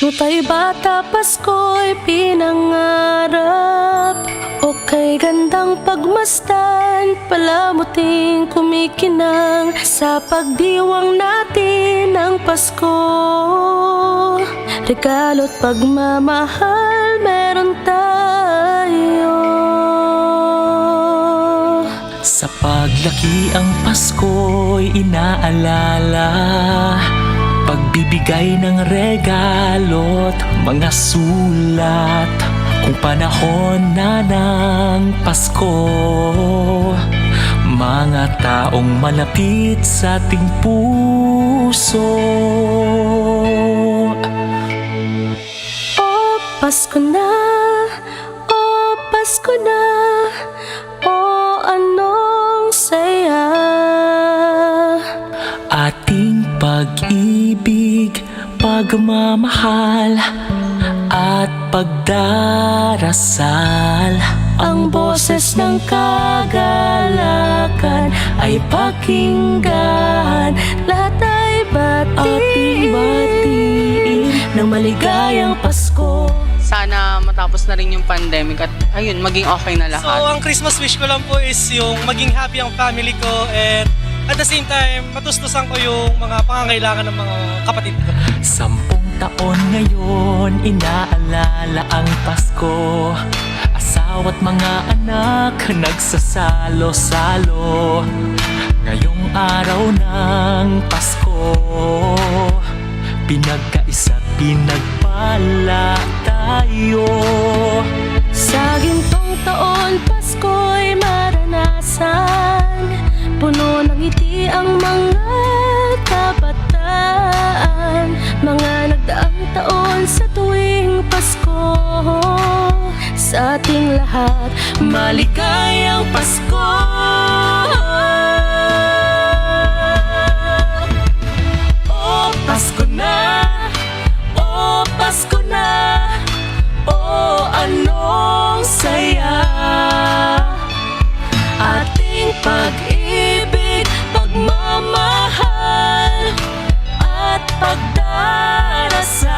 J: Tutay bata, Pasko'y pinangarap. O kay gandang pagmasdan, palamuting kumikinang sa pagdiwang natin ng Pasko. Regalo't pagmamahal meron tayo.
K: Sa paglaki ang Pasko'y inaalala, pagbibigay ng regalo't mga sulat. Kung panahon na ng Pasko, mga taong malapit sa ating puso.
J: O Pasko na, o Pasko na, o anong saya.
K: Ating pag-ibig, pagmamahal at pagdarasal.
J: Ang boses ng kagalakan ay pakinggan. Lahat ay batiin ng maligayang Pasko.
L: Sana matapos na rin yung pandemic at ayun, maging okay na lahat.
B: So, ang Christmas wish ko lang po is yung maging happy ang family ko and at the same time, matustusan ko yung mga pangangailangan ng mga kapatid ko.
K: 10 taon ngayon, inaalala ang Pasko. Asawa't mga anak, nagsasalo-salo. Ngayong araw ng Pasko, pinagkaisa't pinagpala tayo.
J: Sa gintong taon, Pasko'y maranasan. Puno ng ngiti ang mga kabataan. Mga nagdaang taon sa tuwing Pasko. Sa ating lahat, maligayang Pasko. O Pasko na, o Pasko na, o anong saya. Ating pag-ibig, pagmamahal at pagdarasal.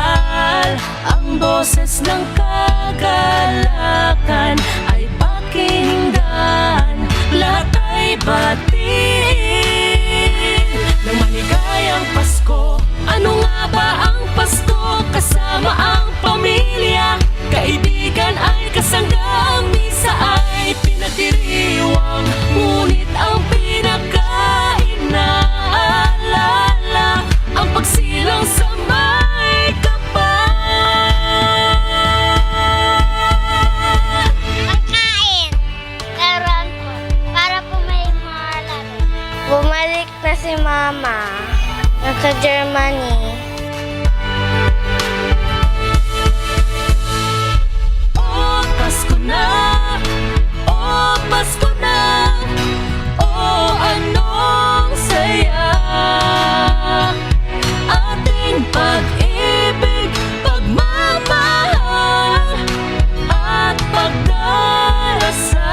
J: Ang boses ng kagalakan ay pakinggan. Lahat ay batiin ng maligayang Pasko. Ano nga ba ang Pasko? Kasama ang pamilya, kaibigan ay kasangga. Ang misa ay pinagdiriwang, ngunit ang pinaka-inaalala ang pagsilang sa may kapal.
M: Pagkain, laruan po, para po may mga laro. Bumalik na si Mama, nasa Germany.
J: O Pasko na, o Pasko na, o anong saya. Ating pag-ibig, pagmamahal at pagdarasal.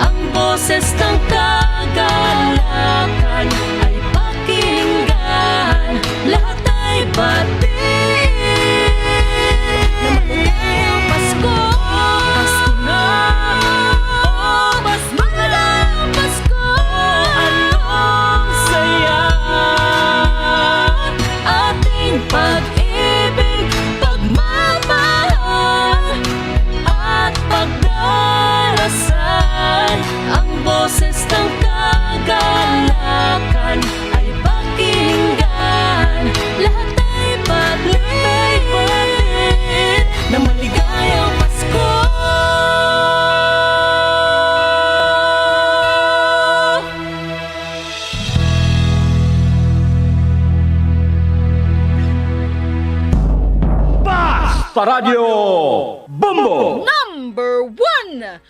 J: Ang boses ng kagalakan ay pakinggan. Lahat ay batiin na maligayang Pasko. Pasko na, o mas maligayang Pasko. Anong saya. Ating pag-ibig, pagmamahal at pagdarasal. Ang boses ng kagalakan ay pakinggan. Lahat ay batiin na maligayang Pasko.
N: Sa Radyo Bombo!
F: Number 1!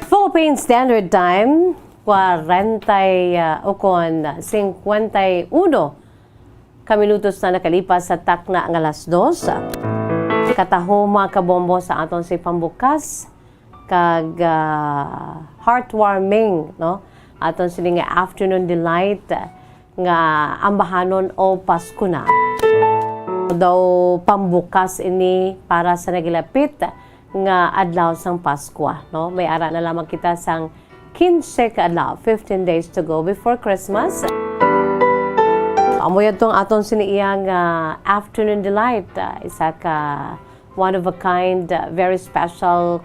H: Philippine Standard Time, o kon 51 kaminutos na nakalipas sa takna ng alas 2. Kataho mga kabombo sa aton si pambukas kag heartwarming, no? Aton sini nga afternoon delight nga ambahanon o Pasko na. Daw pambukas ini para sa nagilapit nga adlaw sang Pasko, no? May ara na lamang kita sang 15 ka adlaw, 15 days to go before Christmas. Amoy itong aton siniiyang afternoon delight. Isa ka one of a kind, very special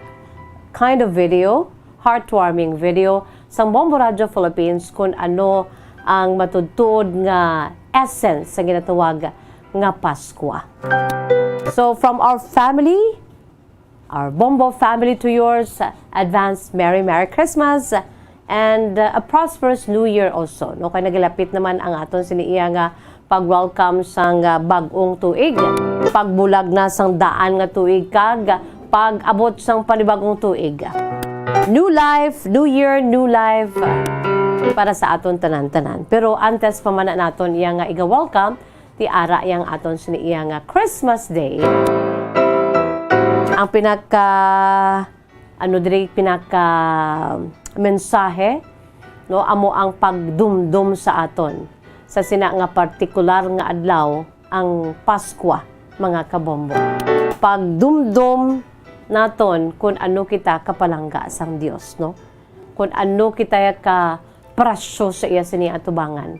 H: kind of video, heartwarming video sa Bombo Radio Philippines kung ano ang matudtod nga essence sa ginatawag nga Pasko. So from our family, our Bombo family to yours, advance Merry Christmas and a prosperous New Year also. No, kay nagilapit naman ang aton siniiya nga pag-welcome sang bag-ong tuig. Pagbulag na sang daan nga tuig kag pag-abot sang panibagong tuig. New life, new year, new life para sa aton tanan-tanan. Pero antes pa man naton iya nga iga-welcome, ti ara yang aton siniiya nga Christmas Day. Ang pinaka mensahe, no, amo ang pagdumdum sa aton sa sina nga partikular nga adlaw ang Pasko, mga kabombo. Pagdumdum naton kung ano kita kapalangga sang Dios, no? Kung ano kita ka prasyo sa iya sini atubangan.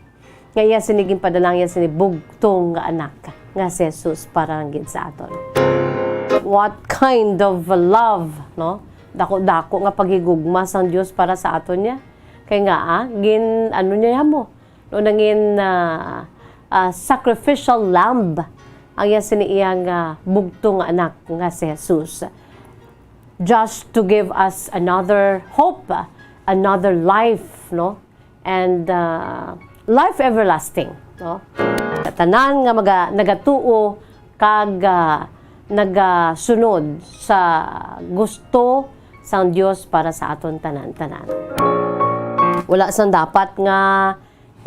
H: Nga iya siniging padalang iya sini bugtong nga anak nga si Jesus para gid sa aton. What kind of love, no? Dako-dako nga pagigugma sang Dios para sa aton niya. Kay nga ano niya mo, no, nangin sacrificial lamb ang iya siniiyang bugtong anak nga si Jesus. Just to give us another hope, another life, no? And life everlasting, no? Tanan nga nagatuo kag nagasunod sa gusto sang Dios para sa aton tanan-tanan. Wala sang dapat nga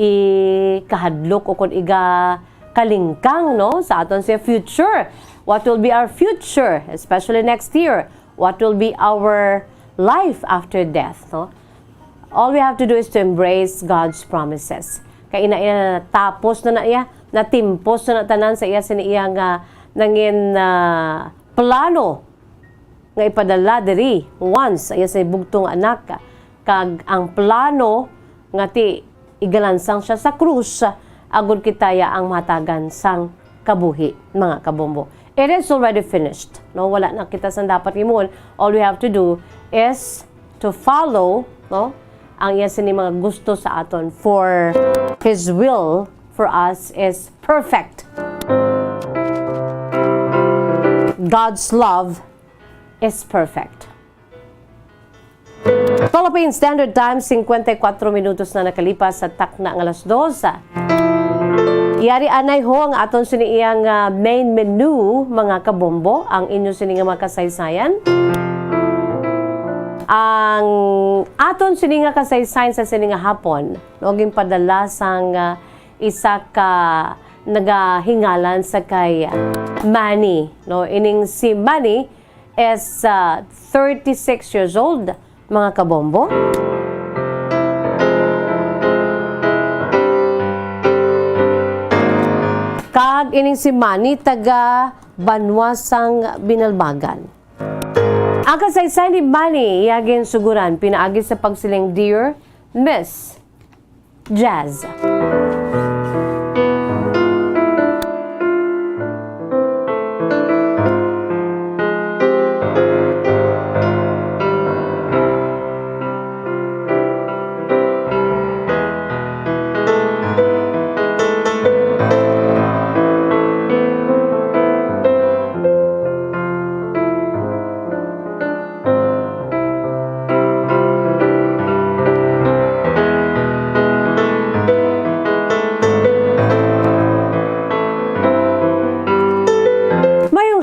H: ikahadlok o kung iga kalingkang, no, sa aton sa future. What will be our future, especially next year? What will be our life after death, no? All we have to do is to embrace God's promises. Kaya ina tapos na iya, natimpos na tanan sa iya siniya nga nangin plano nga ipadala diri once iya sa bugtong anak kag ang plano nga ti igalansang siya sa krus agud kitaya ang matagan sang kabuhi, mga kabombo. It is already finished, no? Wala na kita sang dapat imon. All we have to do is to follow, no, ang iya sini mga gusto sa aton, for His will for us is perfect. God's love is perfect. Philippine Standard Time, 54 minutos na nakalipas sa takna ng alas 2. Yari anay ho ang aton siniiyang main menu, mga kabombo, ang inyo sininga makasaysayan. Ang aton sininga kasaysayan sa sininga hapon, noging padala sang isa ka nagahingalan sa kay Manny, no? Ining si Manny is 36 years old, mga kabombo. Kag ining si Manny taga Banwasang Binalbagan. Ang kasaysayan ni Manny iyagin suguran pinaagi sa pagsiling Dear Miss Jazz.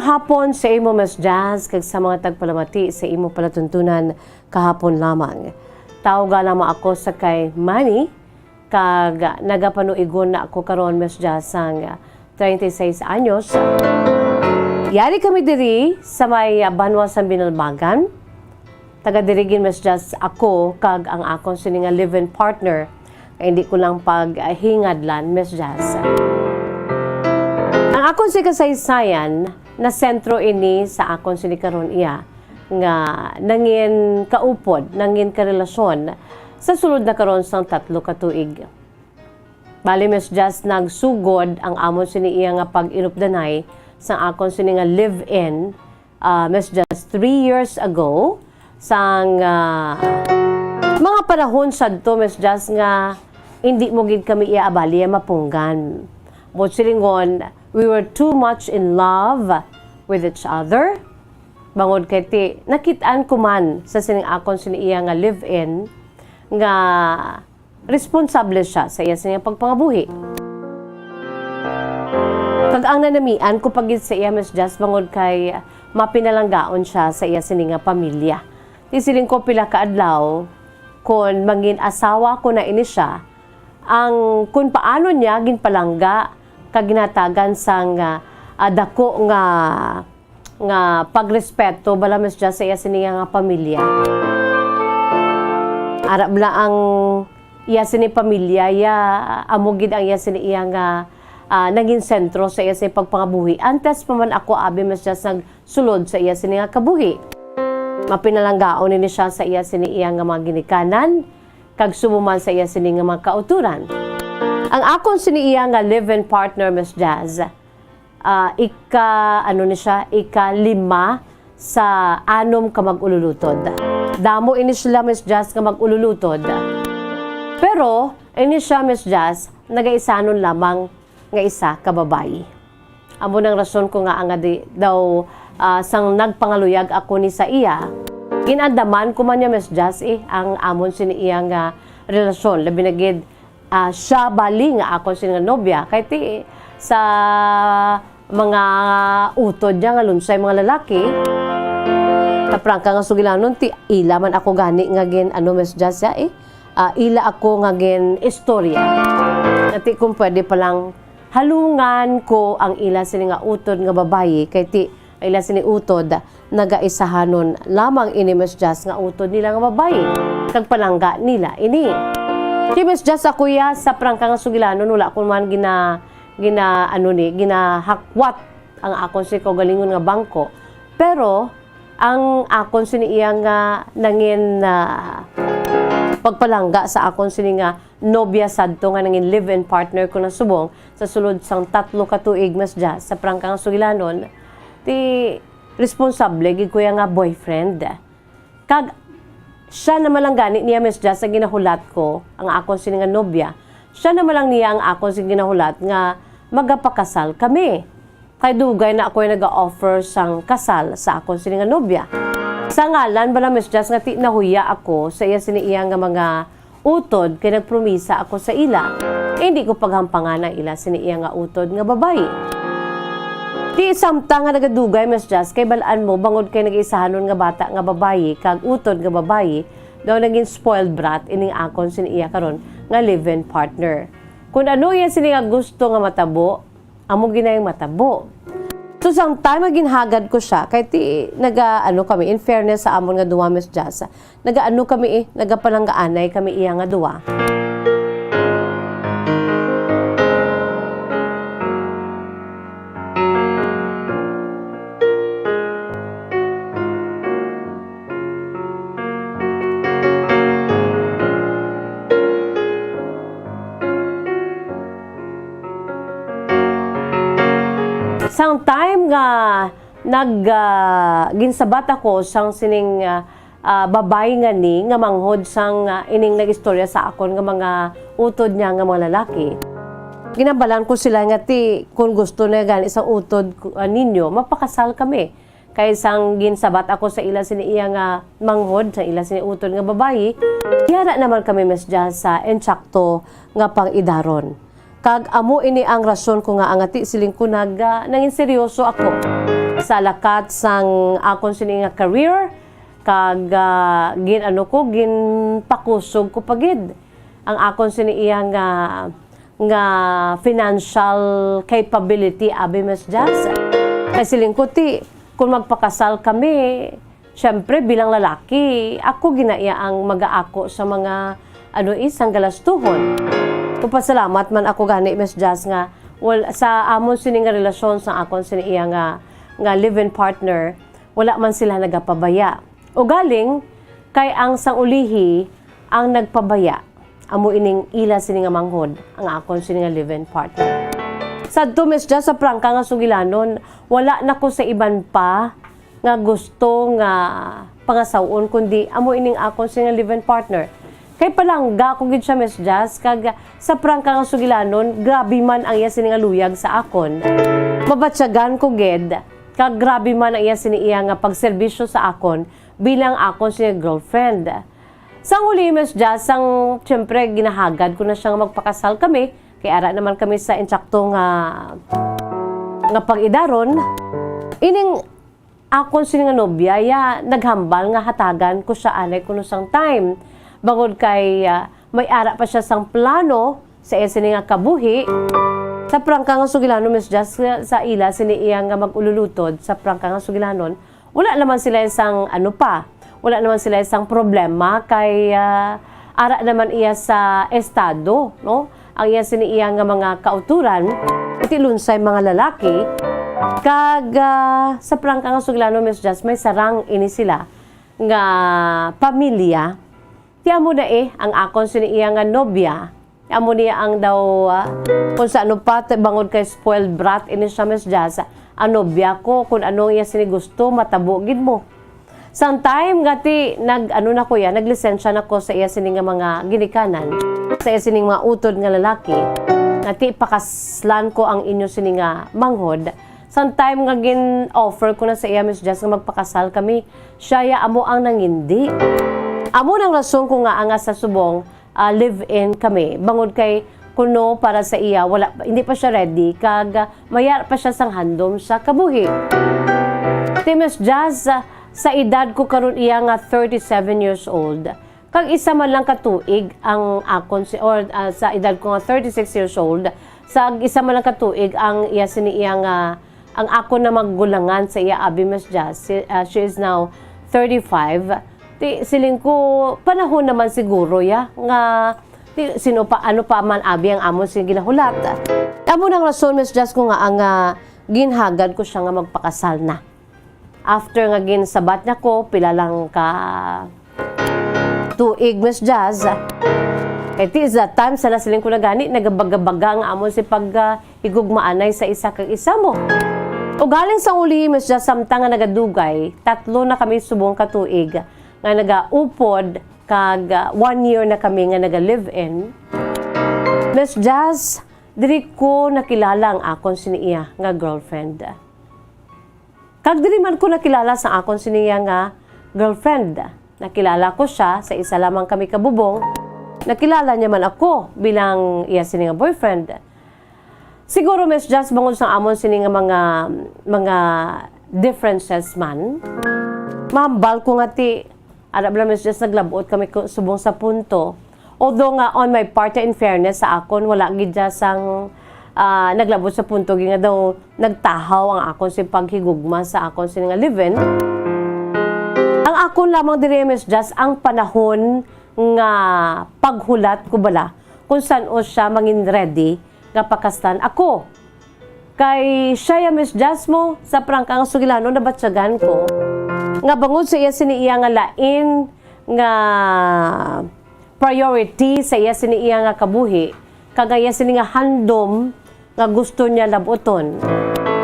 H: Hapon sa imo Miss Jazz kag sa mga tagpalamati sa imo palatuntunan kahapon lamang. tawag naman ako sa kay Manny, kag nagapanuigon na ako karon Miss Jazz sang 36 anyos. Yari kami diri sa may Banwa sa Binalbagan. Taga dirigin Miss Jazz ako kag ang akong sini nga live-in partner. Kaya hindi ko lang paghingadlan Miss Jazz. Ang akong si kasaysayan na sentro ini sa akong sini karon iya nga nangin kaupod, nangin karelasyon sa sulod na karon sang 3 ka tuig. Bali Miss Jazz nagsugod ang amon sini iya nga pag-inupdanay sa akong sini nga live-in Miss Jazz 3 years ago sang mga panahon sadto Miss Jazz nga hindi mo gid kami iaabali mapunggan. But silingon, we were too much in love with each other. Bangod kay ti nakitaan ko man sa sining akon sini iya nga live-in nga responsable siya sa iya sining pagpangabuhi. Kag ang nanamian ko pagid sa iya Miss Jazz bangod kay mapinalanggaon siya sa iya sining nga pamilya. Isiling ko pila ka adlaw kun mangin asawa ko na ini siya ang kun paano niya ginpalangga kag ginatagan sang dako nga pagrespeto bala Miss Jazz sa iya siniya nga pamilya. Arab la ang iya sini pamilya ya amugid ang iya sini iya nga naging sentro sa iya sini pagpangabuhi. Antes pa man ako abi Miss Jazz nagsulod sa iya sini nga kabuhi. Mapinalanggaon ni siya sa iya sini iya nga mga ginikanan kag sumuman sa iya sini nga mga kauturan. Ang akon sini iya nga live-in partner Miss Jazz ika-5 sa 6 ka mag-ululutod. Damo ini sila Miss Jazz nga mag-ululutod. Pero ini siya Miss Jazz nagaisanon lamang nga isa ka babayi. Amo nang rason ko nga nga daw sang nagpangaluyag ako ni sa iya, ginandaman ko man niya Miss Jazz ang amon sini iya nga relasyon. Labi na gid siya bali nga ako sini nga nobya kay ti sa mga utod niya nga lunsay mga lalaki. Kaprangka nga sugilanon ti ila man ako gani nga gin Miss Jazz ya ila ako nga gin istorya. Ati kung pwede palang halungan ko ang ila sini nga utod nga babayi kay ti ila sini utod nagaisahanon lamang ini Miss Jazz nga utod nila nga babayi kag palangga nila ini. Ki Miss Jazz ako ya sa prangka nga sugilanon wala ko man ginahakwat ang akon si kaugalingon nga bangko. Pero ang akon sini iya nga nangin pagpalangga sa akon sini nga nobya sadto nga nangin live-in partner ko na subong sa sulod sang 3 ka tuig Miss Jazz sa prangka nga sugilanon ti responsable gid ko nga boyfriend. Kag siya na malang gani niya Miss Jazz sa ginahulat ko ang akon sini nga nobya. Siya na malang niya ang akon sini ginahulat nga magapakasal kami. Kay dugay na ako nag-offer sang kasal sa akon sini nga nobya. Sa ngalan bala Miss Jazz nga ti nahuya ako sa iya sini iya nga mga utod kay nagpromisa ako sa ila. Hindi ko paghampangan ang ila sini iya nga utod nga babayi. Di samta nga nagadugay Miss Jazz kay balaan mo bangod kay nag-isahanon nga bata nga babayi kag utod nga babayi daw naging spoiled brat ining akon sini iya karon nga live-in partner. Kung ano yan sini nga gusto nga matabo, amo ginayang matabo. So sang time ginhagad ko siya kay ti kami in fairness sa amon nga duwa Miss Jazz. Kami nagapalanggaanay kami iya nga duwa. Sang time nga ginsabat ako sang sining babay nga ni nga manghod sang ining nagistorya sa akon nga mga utod niya nga mga lalaki. Ginabalan ko sila nga ti kung gusto na gani isang utod ninyo mapakasal kami. Kay sang ginsabat ako sa ila sini iya nga manghod sa ila sini utod nga babayi, yara naman kami Miss Jazz sa entsakto nga pang-idaron. Kag amo ini ang rason ko nga angati siling ko nangin seryoso ako sa lakat sang akon sini nga career kag ginpakusog ko pagid ang akon siniiya nga financial capability abi Miss Jazz. Kasi lingkuti kung magpakasal kami, syempre bilang lalaki, ako ginaiya ang mag-aako sa mga isang galastuhon. Kupasalamat man ako gani Miss Jazz nga sa amon sini nga relasyon sa akon siniiya nga live-in partner, wala man sila nagapabaya. O galing kay ang sang ulihi ang nagpabaya. Amo ining ila sini nga manghod ang akon sini nga live-in partner. Sadto Miss Jazz sa prangka nga sugilanon, wala na ko sa iban pa nga gusto nga pangasawon kundi amo ining akon sini nga live-in partner. Kay palangga ko gid siya Miss Jazz kag sa prangka nga sugilanon, grabe man ang iya sini nga luyag sa akon. Mabatyagan ko gid kag grabe man ang iya sini iya nga pagserbisyo sa akon bilang akon sini girlfriend. Sa uli, Miss Jazz, siyempre ginahagad ko na siyang magpakasal kami, kaya ara naman kami sa insakto nga pag-idaron. Ining akon sini nga nobya, naghambal nga hatagan ko siya anay kuno sang time. Bangod kay may ara pa siya sang plano sa sini nga kabuhi. Sa prangka nga sugilanon, Miss Jazz, sa ila, sini iya nga mag-ululutod sa prangka nga sugilanon, wala naman sila isang wala naman sila isang problema kay ara naman iya sa estado, no? Ang iya siniiya nga mga kauturan, itilunsay mga lalaki, kag sa prangka nga suglano Miss Jazz, may sarang ini sila nga pamilya. Tiya mo na ang akon siniiya nga nobya, amo niya ang daw kung sa ano pa bangod kay spoiled brat ini siya Miss Jazz, ang nobya ko kung anong iya sinigusto matabugid mo. Sometime gati naglisensya na ko sa iya sining mga ginikanan, sa iya sining mga utod nga lalaki. Ngati pakaslan ko ang inyo sining manghod. Sometime nga gin-offer ko na sa iya Miss Jazz nga magpakasal kami. Siya amo ang nangindi. Amo nang rason ko nga sa subong live-in kami. Bangod kay kuno para sa iya hindi pa siya ready kag mayar pa siya sang handom sa kabuhi. Miss Jazz, sa edad ko karon iya nga 37 years old, kag isa man lang katuig ang akon sa edad ko nga 36 years old, sa isa man lang katuig ang iya sini iya nga ang ako na maggulangan sa iya abi Miss Jazz. She is now 35. Siling ko panahon naman siguro nga ano pa man abi ang amon sing ginahulat. Amo nang rason Miss Jazz ko nga ang ginhagad ko siya nga magpakasal na. After nga ginsabat niya ko, pila lang ka tuig Miss Jazz. Kaya is that time, sana siling ko na gani, nagabagabaga nga amon si higugmaanay sa isa kag isa mo. O galing sa uli, Miss Jazz, samtang nga nagadugay, 3 na kami subong katuig, nga nagaupod, kag 1 year na kami nga naga-live-in. Miss Jazz, diri ko nakilala ang akon siniiya nga girlfriend. Kag diri man ko nakilala sa akon siniya nga girlfriend. Nakilala ko siya sa isa lamang kami kabubong. Nakilala niya man ako bilang iya sini nga boyfriend. Siguro Miss Jazz bangod sa amon sini nga mga differences man. Mambal ko nga ara bala Miss Jazz naglabot kami subong sa punto. Although nga on my part in fairness sa akon wala gid sang naglabot sa punto nga daw nagtahaw ang akon si paghigugma sa akon sini nga live-in. Ang akon lamang diri Miss Jazz ang panahon nga paghulat ko bala kung saan o siya mangin ready nga pakastan ako. Kay siya Miss Jazz mo sa prangka nga sugilano nabatyagan ko nga bangod sa iya sini iya nga lain nga priority sa iya sini iya nga kabuhi kagaya sini nga handom nga gusto niya labuton.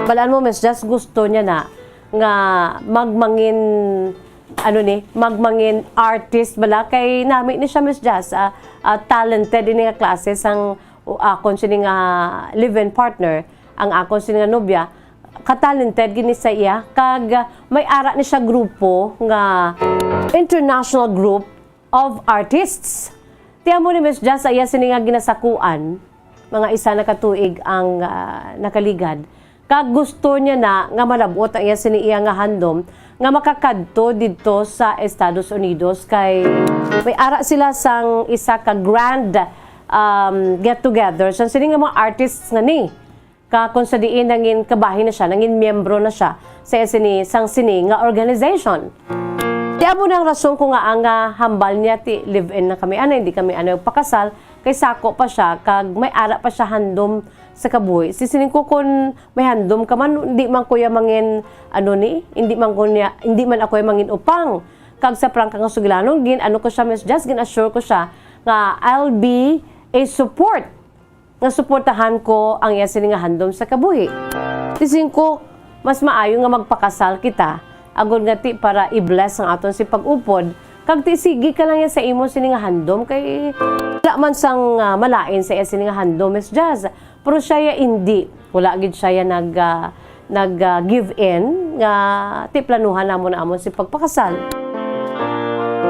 H: Balaan mo, Miss Jazz, gusto niya na nga magmangin artist bala kay nami ni siya Miss Jazz talented ini nga klase sang akon sini nga live-in partner ang akon sini nga nobya katalented gini sa iya kag may ara ni siya grupo nga international group of artists. Tiyan mo ni Miss Jazz iya sini nga ginasakuan mga isa na katuig ang nakaligad kag gusto niya na nga malabot ang iya siniiya nga handom nga makakadto dito sa Estados Unidos kay may ara sila sang isa ka grand get together sa sini nga mga artists nga ni kung sa diin nangin kabahin na siya nangin miyembro na siya sa sang sini nga organization. Di amo nang rason ko nga ang hambal niya ti live-in na kami hindi kami pakasal kay sako pa siya kag may ara pa siya handom sa kabuhi. Sisining ko kung may handom ka man, hindi man kuya mangin, hindi man ako mangin upang. Kag sa prangka nga sugilanon, ko siya, Miss Jazz, assure ko siya, nga I'll be a support. Nga supportahan ko ang yasining nga handom sa kabuhi. Sisining ko, mas maayo nga magpakasal kita, agod nga ti para i-bless ang aton si pag-upod, kag ti sige ka lang yan sa imo sining nga handom, kay wala man sang malain sa yasining nga handom, Miss Jazz. Pero siya hindi. Wala gid siya nag-give in nga ti planuhan namon si pagpakasal.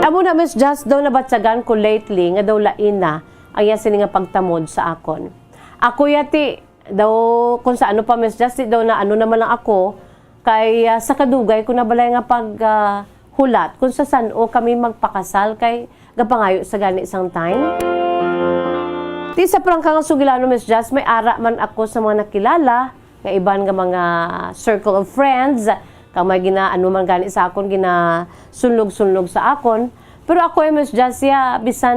H: Amo na Miss Just daw nabatsagan ko lately nga daw lain na ang yasini nga pagtamod sa akon. Ako yati daw kung sa ano pa Miss Just daw na naman lang ako kay sa kadugay ko na balay nga hulat kung sa sano kami magpakasal kay gapangayo sa gani isang time. Di sa prangka nga sugilano, Miss Jazz, may ara man ako sa mga nakilala, nga iban nga mga circle of friends, kang may man gani sa akon, sunlog-sunlog sa akon. Pero ako Miss Jazz, bisan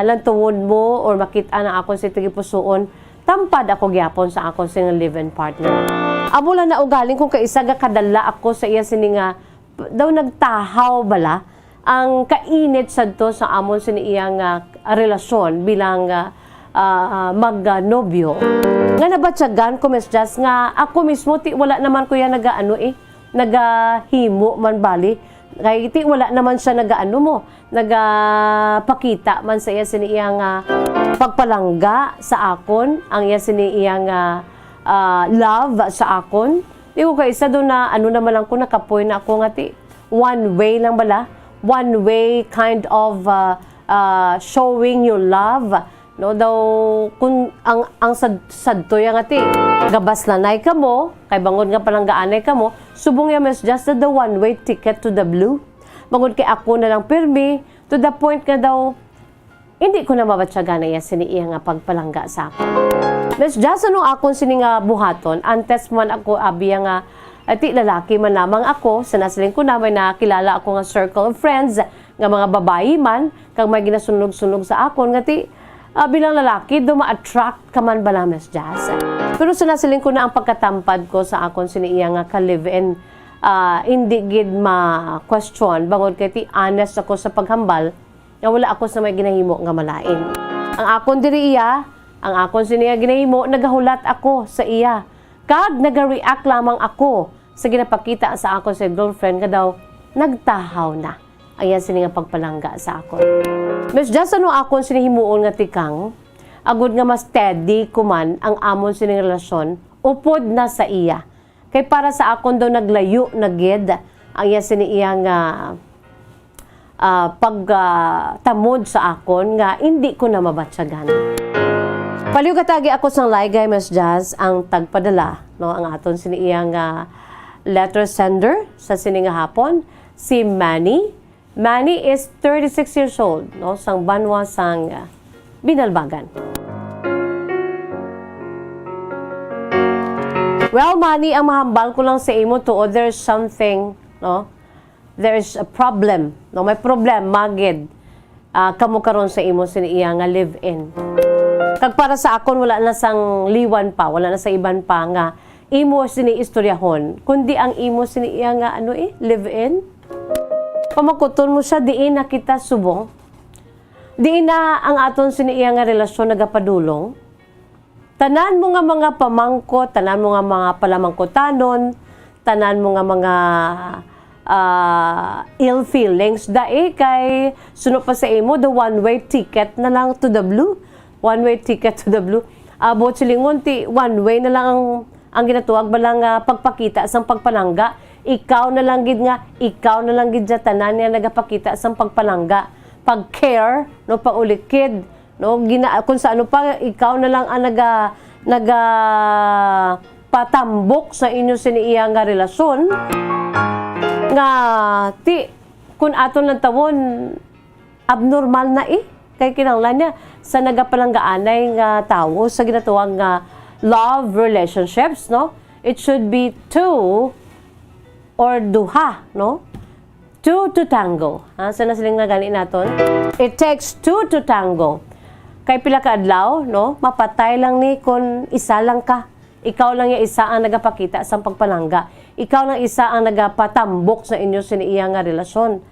H: lantuwod mo or makita na akon sa tigipusoon, tampad ako gyapon sa akon sa live-in partner. Amo lang na ugaling kung kaisa ga kadala ako sa iya sininga, daw nagtahaw bala, ang kainit sadto sa amon siniyang relasyon bilang magnobyo. Nga nabatsagan ko Miss Jazz nga ako mismo wala naman ko yan nagahimo man bali. Kay wala naman siya nagapakita man sa iya siniyang pagpalangga sa akon, ang iya siniyang love sa akon. Di ko kaisa doon na naman lang ko nakapoy na ako nga one way lang bala. One way kind of showing your love, no daw kung ang sadto yang ati gabas lanay ka mo kay bangod nga palanggaanay ka mo subong ya Miss just the one way ticket to the blue bangod kay ako na lang pirmi to the point nga daw hindi ko na mabatsaga na iya siniiya nga pagpalangga sa ako. Miss just ano akon sini nga buhaton antes man ako abiya nga ati lalaki man lamang ako, sa nasiling ko na may nakilala ako nga circle of friends, nga mga babae man, kang may ginasunog-sunog sa akon, nga bilang lalaki, ma-attract ka man ba na Miss Jazz? Pero sa nasiling ko na ang pagkatampad ko sa akon siniiya nga ka-live-in, hindi gid ma-question, bangod kay honest ako sa paghambal, nga wala ako sa may ginahimo nga malain. Ang akon diri iya, ang akon siniya ginahimo, nagahulat ako sa iya. Kag nag-react lamang ako sa ginapakita sa ako sa girlfriend nga daw nagtahaw na. Ayan sini nga pagpalangga sa ako. Miss Just ano akon sinihimuon nga tikang agud nga mas steady kuman ang amon sining relasyon upod na sa iya. Kay para sa akon daw naglayo na gid ang iya sini iya nga pagtamod sa akon nga hindi ko na mabatsagan. Paliw katagi ako sang laygay Miss Jazz ang tagpadala no ang aton siniiyang letter sender sa sininga hapon si Manny. Manny is 36 years old no sang Banwa sang Binalbagan. Well, Manny, ang mahambal ko lang sa imo to there's something no there's a problem no may problem magid kamo karon sa imo siniiyang live-in. Kag para sa akon wala na sang liwan pa, wala na sa iban pa nga imo siniistoryahon, kundi ang imo siniiya nga live-in. Pamakuton mo siya diin na kita subong. Diin na ang aton siniiya nga relasyon nagapadulong. Tanan mo nga mga pamangko, tanan mo nga mga palamangkotanon, tanan mo nga mga ill feelings kay suno pa sa imo the one-way ticket na lang to the blue. One-way ticket to the blue. Abot silingon one way na lang ang ginatuwag balang pagpakita sang pagpalangga. Ikaw na lang gid sa tanan niya nagapakita sang pagpalangga. Pag-care, no, paulikid, no, kung sa ano pa, ikaw na lang ang patambok sa inyo siniiya nga relasyon nga ti kun aton lang tawon abnormal na kay kinahanglan niya sa nagapalanggaanay nga tawo sa ginatuwang nga love relationships, no? It should be two or duha, no? Two to tango. Sa nasiling nga gani naton? It takes two to tango. Kay pila ka adlaw, no? Mapatay lang ni kung isa lang ka. Ikaw lang yung isa ang nagapakita sa pagpalangga. Ikaw lang isa ang nagapatambok sa inyo siniiya nga relasyon.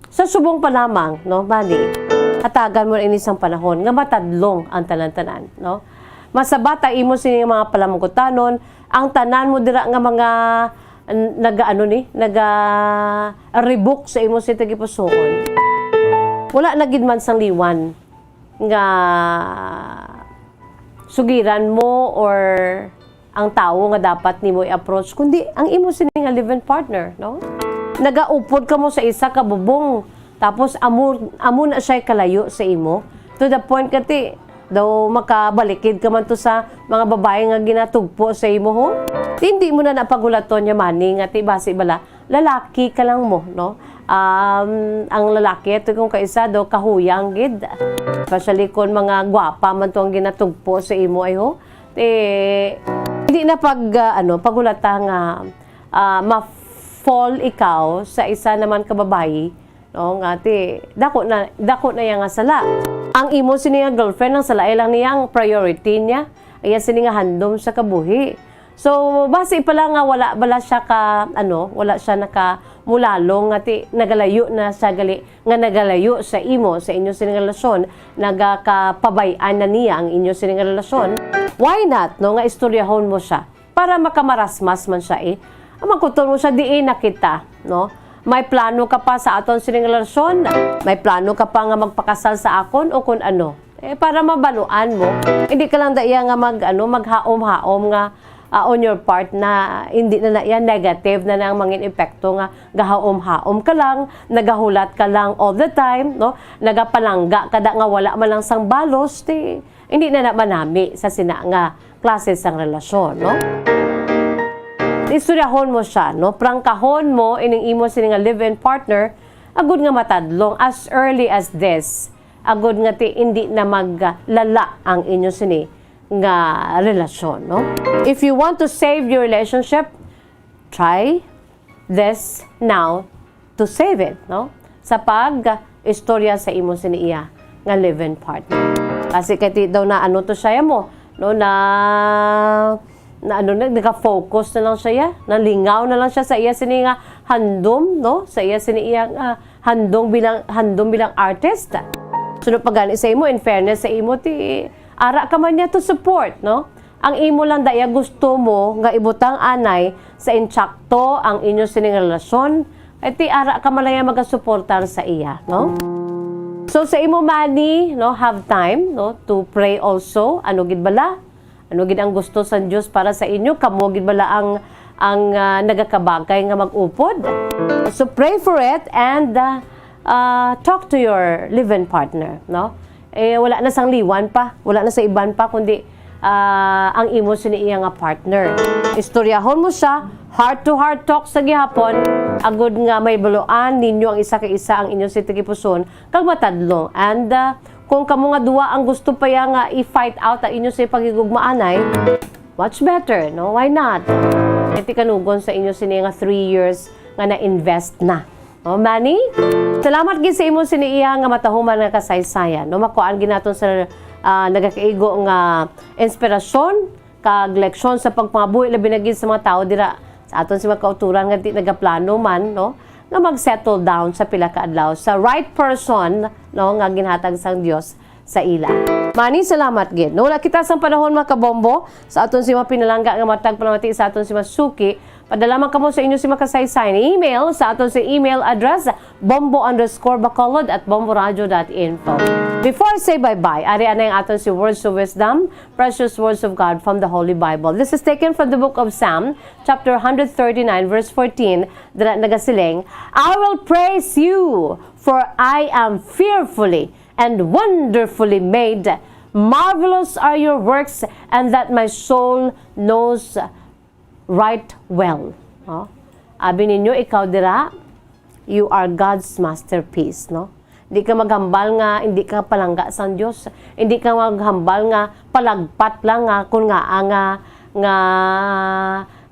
H: Sa subong pa lamang, no, Bani, hatagan mo rin isang panahon nga matadlong ang tanan-tanan, no? Masabata imo sini mga palamugutanon, ang tanan mo dira nga mga rebook sa imo si tagipusoon. Wala na gid man sang liwan nga sugiran mo or ang tao nga dapat nimo i-approach kundi ang imo sini nga live-in partner, no? Nagaupod ka mo sa isa ka bubong tapos amo na siya kalayo sa imo to the point kati daw makabalikid ka man to sa mga babae nga ginatugpo sa imo ho. Hindi mo na napagulaton niya mani nga ti basi bala lalaki ka lang mo, no? Ang lalaki ito kung kaisa daw kahuyang gid, especially kung mga gwapa man to ang ginatugpo sa imo ay ho, hindi na pagulata nga ma-fall ikaw sa isa naman ka babae, no? Nga dako na yang nga sala. Ang imo sini nga girlfriend ang sala lang niya ang priority niya, ay sini nga handom sa kabuhi. So base pala nga wala siya wala siya nakamulalong nga nagalayo na siya nga nagalayo sa imo sa inyo sining relasyon, nagakapabayan na niya ang inyo sining relasyon. Why not, no, nga istoryahon mo siya para makamarasmas man siya magkutol mo siya na kita, no? May plano ka pa sa aton sining relasyon, may plano ka pa nga magpakasal sa akon o kun ano. Para mabaluan mo, hindi ka lang daya nga maghaom-haom nga on your part na hindi na yan negative na nang mangin epekto nga gahaom-haom ka lang, nagahulat ka lang all the time, no? Nagapalangga kada nga wala man lang sang balos, hindi na manami sa sina nga klase sang relasyon, no? Istoryahon mo siya, no? Prangkahon mo ining imo sini nga live-in partner, agud nga matadlong as early as this. Agud nga hindi na maglala ang inyo sini nga relasyon, no? If you want to save your relationship, try this now to save it, no? Sa istorya sa imo siniiya nga live-in partner. Kasi kati daw na to siya mo, no, naka-focus na lang siya, nalingaw na lang siya sa iya sini nga handom, no? Sa iya sini iya handom bilang artist. Sunod pagani sa imo, in fairness sa imo ara ka man niya to support, no? Ang imo lang daya gusto mo nga ibutang anay sa insakto ang inyo sining relasyon, ara ka man lang magasuportar sa iya, no? So sa imo mani, no, have time, no, to pray also. Ano gid bala? Ano gid ang gusto sa Dios para sa inyo? Kamo gid bala ang nagakabagay nga mag-upod? So pray for it and talk to your live-in partner, no? Wala na sang liwan pa, wala na sa iban pa, kundi ang imo siniiya nga partner. Istoryahon mo siya, heart-to-heart talk sa gihapon, agud nga may baluan ninyo ang isa ka isa ang inyo si tigipuson, kag matadlong. And kung kamo nga duwa ang gusto pa ya nga i-fight out ang inyo sa pagigugmaanay, much better, no? Why not? Iti kanugon sa inyo siniya nga 3 years nga na-invest na. No, Manny? Salamat gid sa imo siniiya nga matahuman nga kasaysayan. No, makuan ginaton sa nagakaigo nga inspirasyon kag leksyon sa pagpangabuhi labi na gid sa mga tao dira sa aton si mga kauturan nga di nagaplano man, no, nga mag-settle down sa pila ka adlaw sa right person, no, nga ginhatag sang Dios sa ila. Manny, salamat gid. No, wala kita sang panahon mga kabombo sa aton si mga pinalangga nga matag panamati sa aton si Masuki. Padala man kamo sa inyo si makasaysayan. Email sa aton sa email address bombo_bacolod@bomboradio.info. Before I say bye-bye, ari na yung aton si Words of Wisdom, Precious Words of God from the Holy Bible. This is taken from the book of Psalm, chapter 139, verse 14, nagasiling, I will praise you, for I am fearfully and wonderfully made. marvelous are your works, and that my soul knows right well. No? Abi ninyo, ikaw dira, you are God's masterpiece, no? Hindi ka maghambal nga, hindi ka palangga sa Diyos. Hindi ka maghambal nga, palagpat lang nga, kung nga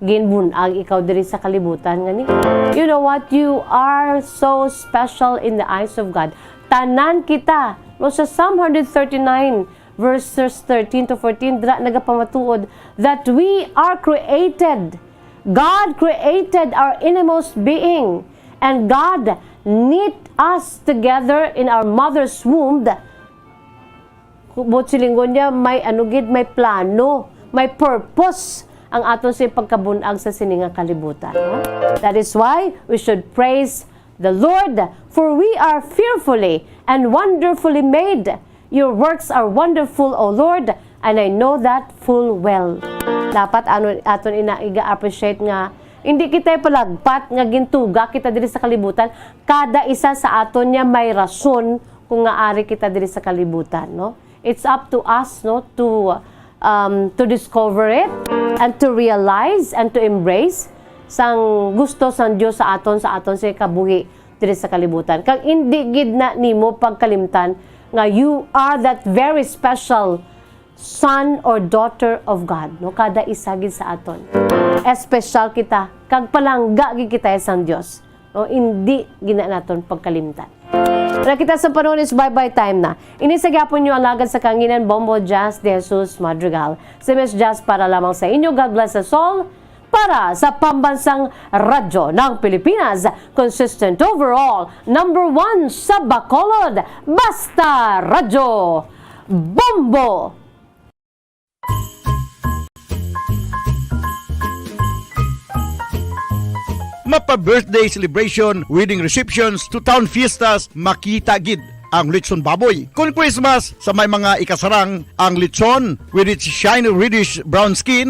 H: ginbunag ikaw diri sa kalibutan nga ni. You know what? You are so special in the eyes of God. Tanan kita. No, sa Psalm 139, verses 13 to 14, dira nagapamatuod that we are created. God created our innermost being. And God knit us together in our mother's womb. Kubot silingon niya, may anugid, may plano, may purpose ang aton sa pagkabunag sa siningang kalibutan. That is why we should praise the Lord, for we are fearfully and wonderfully made. Your works are wonderful, O Lord, and I know that full well. Dapat aton ina-appreciate nga, hindi kita palagpat nga gintuga kita diri sa kalibutan. Kada isa sa aton niya may rason kung nga ari kita diri sa kalibutan, no? It's up to us, no, to discover it and to realize and to embrace sang gusto sang Dios sa aton sa kabuhi diri sa kalibutan. Kag hindi gid na nimo pagkalimtan nga you are that very special son or daughter of God, no? Kada isa gid sa aton. Espesyal kita, kag palangga gid kita sa Dios. No, hindi gina naton pagkalimtan. Para kita sa panahon is bye-bye time na. Inisagapon nyo alagad sa kanginan Bombo Jazz de Jesus Madrigal. Si Miss Jazz para lamang sa inyo. God bless us all. Para sa pambansang radyo ng Pilipinas, consistent overall, #1 sa Bacolod, Basta Radyo Bombo!
N: Mapa-birthday celebration, wedding receptions, to town fiestas, makita gid ang lechon baboy. Kung Christmas, sa may mga ikasarang ang lechon with its shiny reddish brown skin,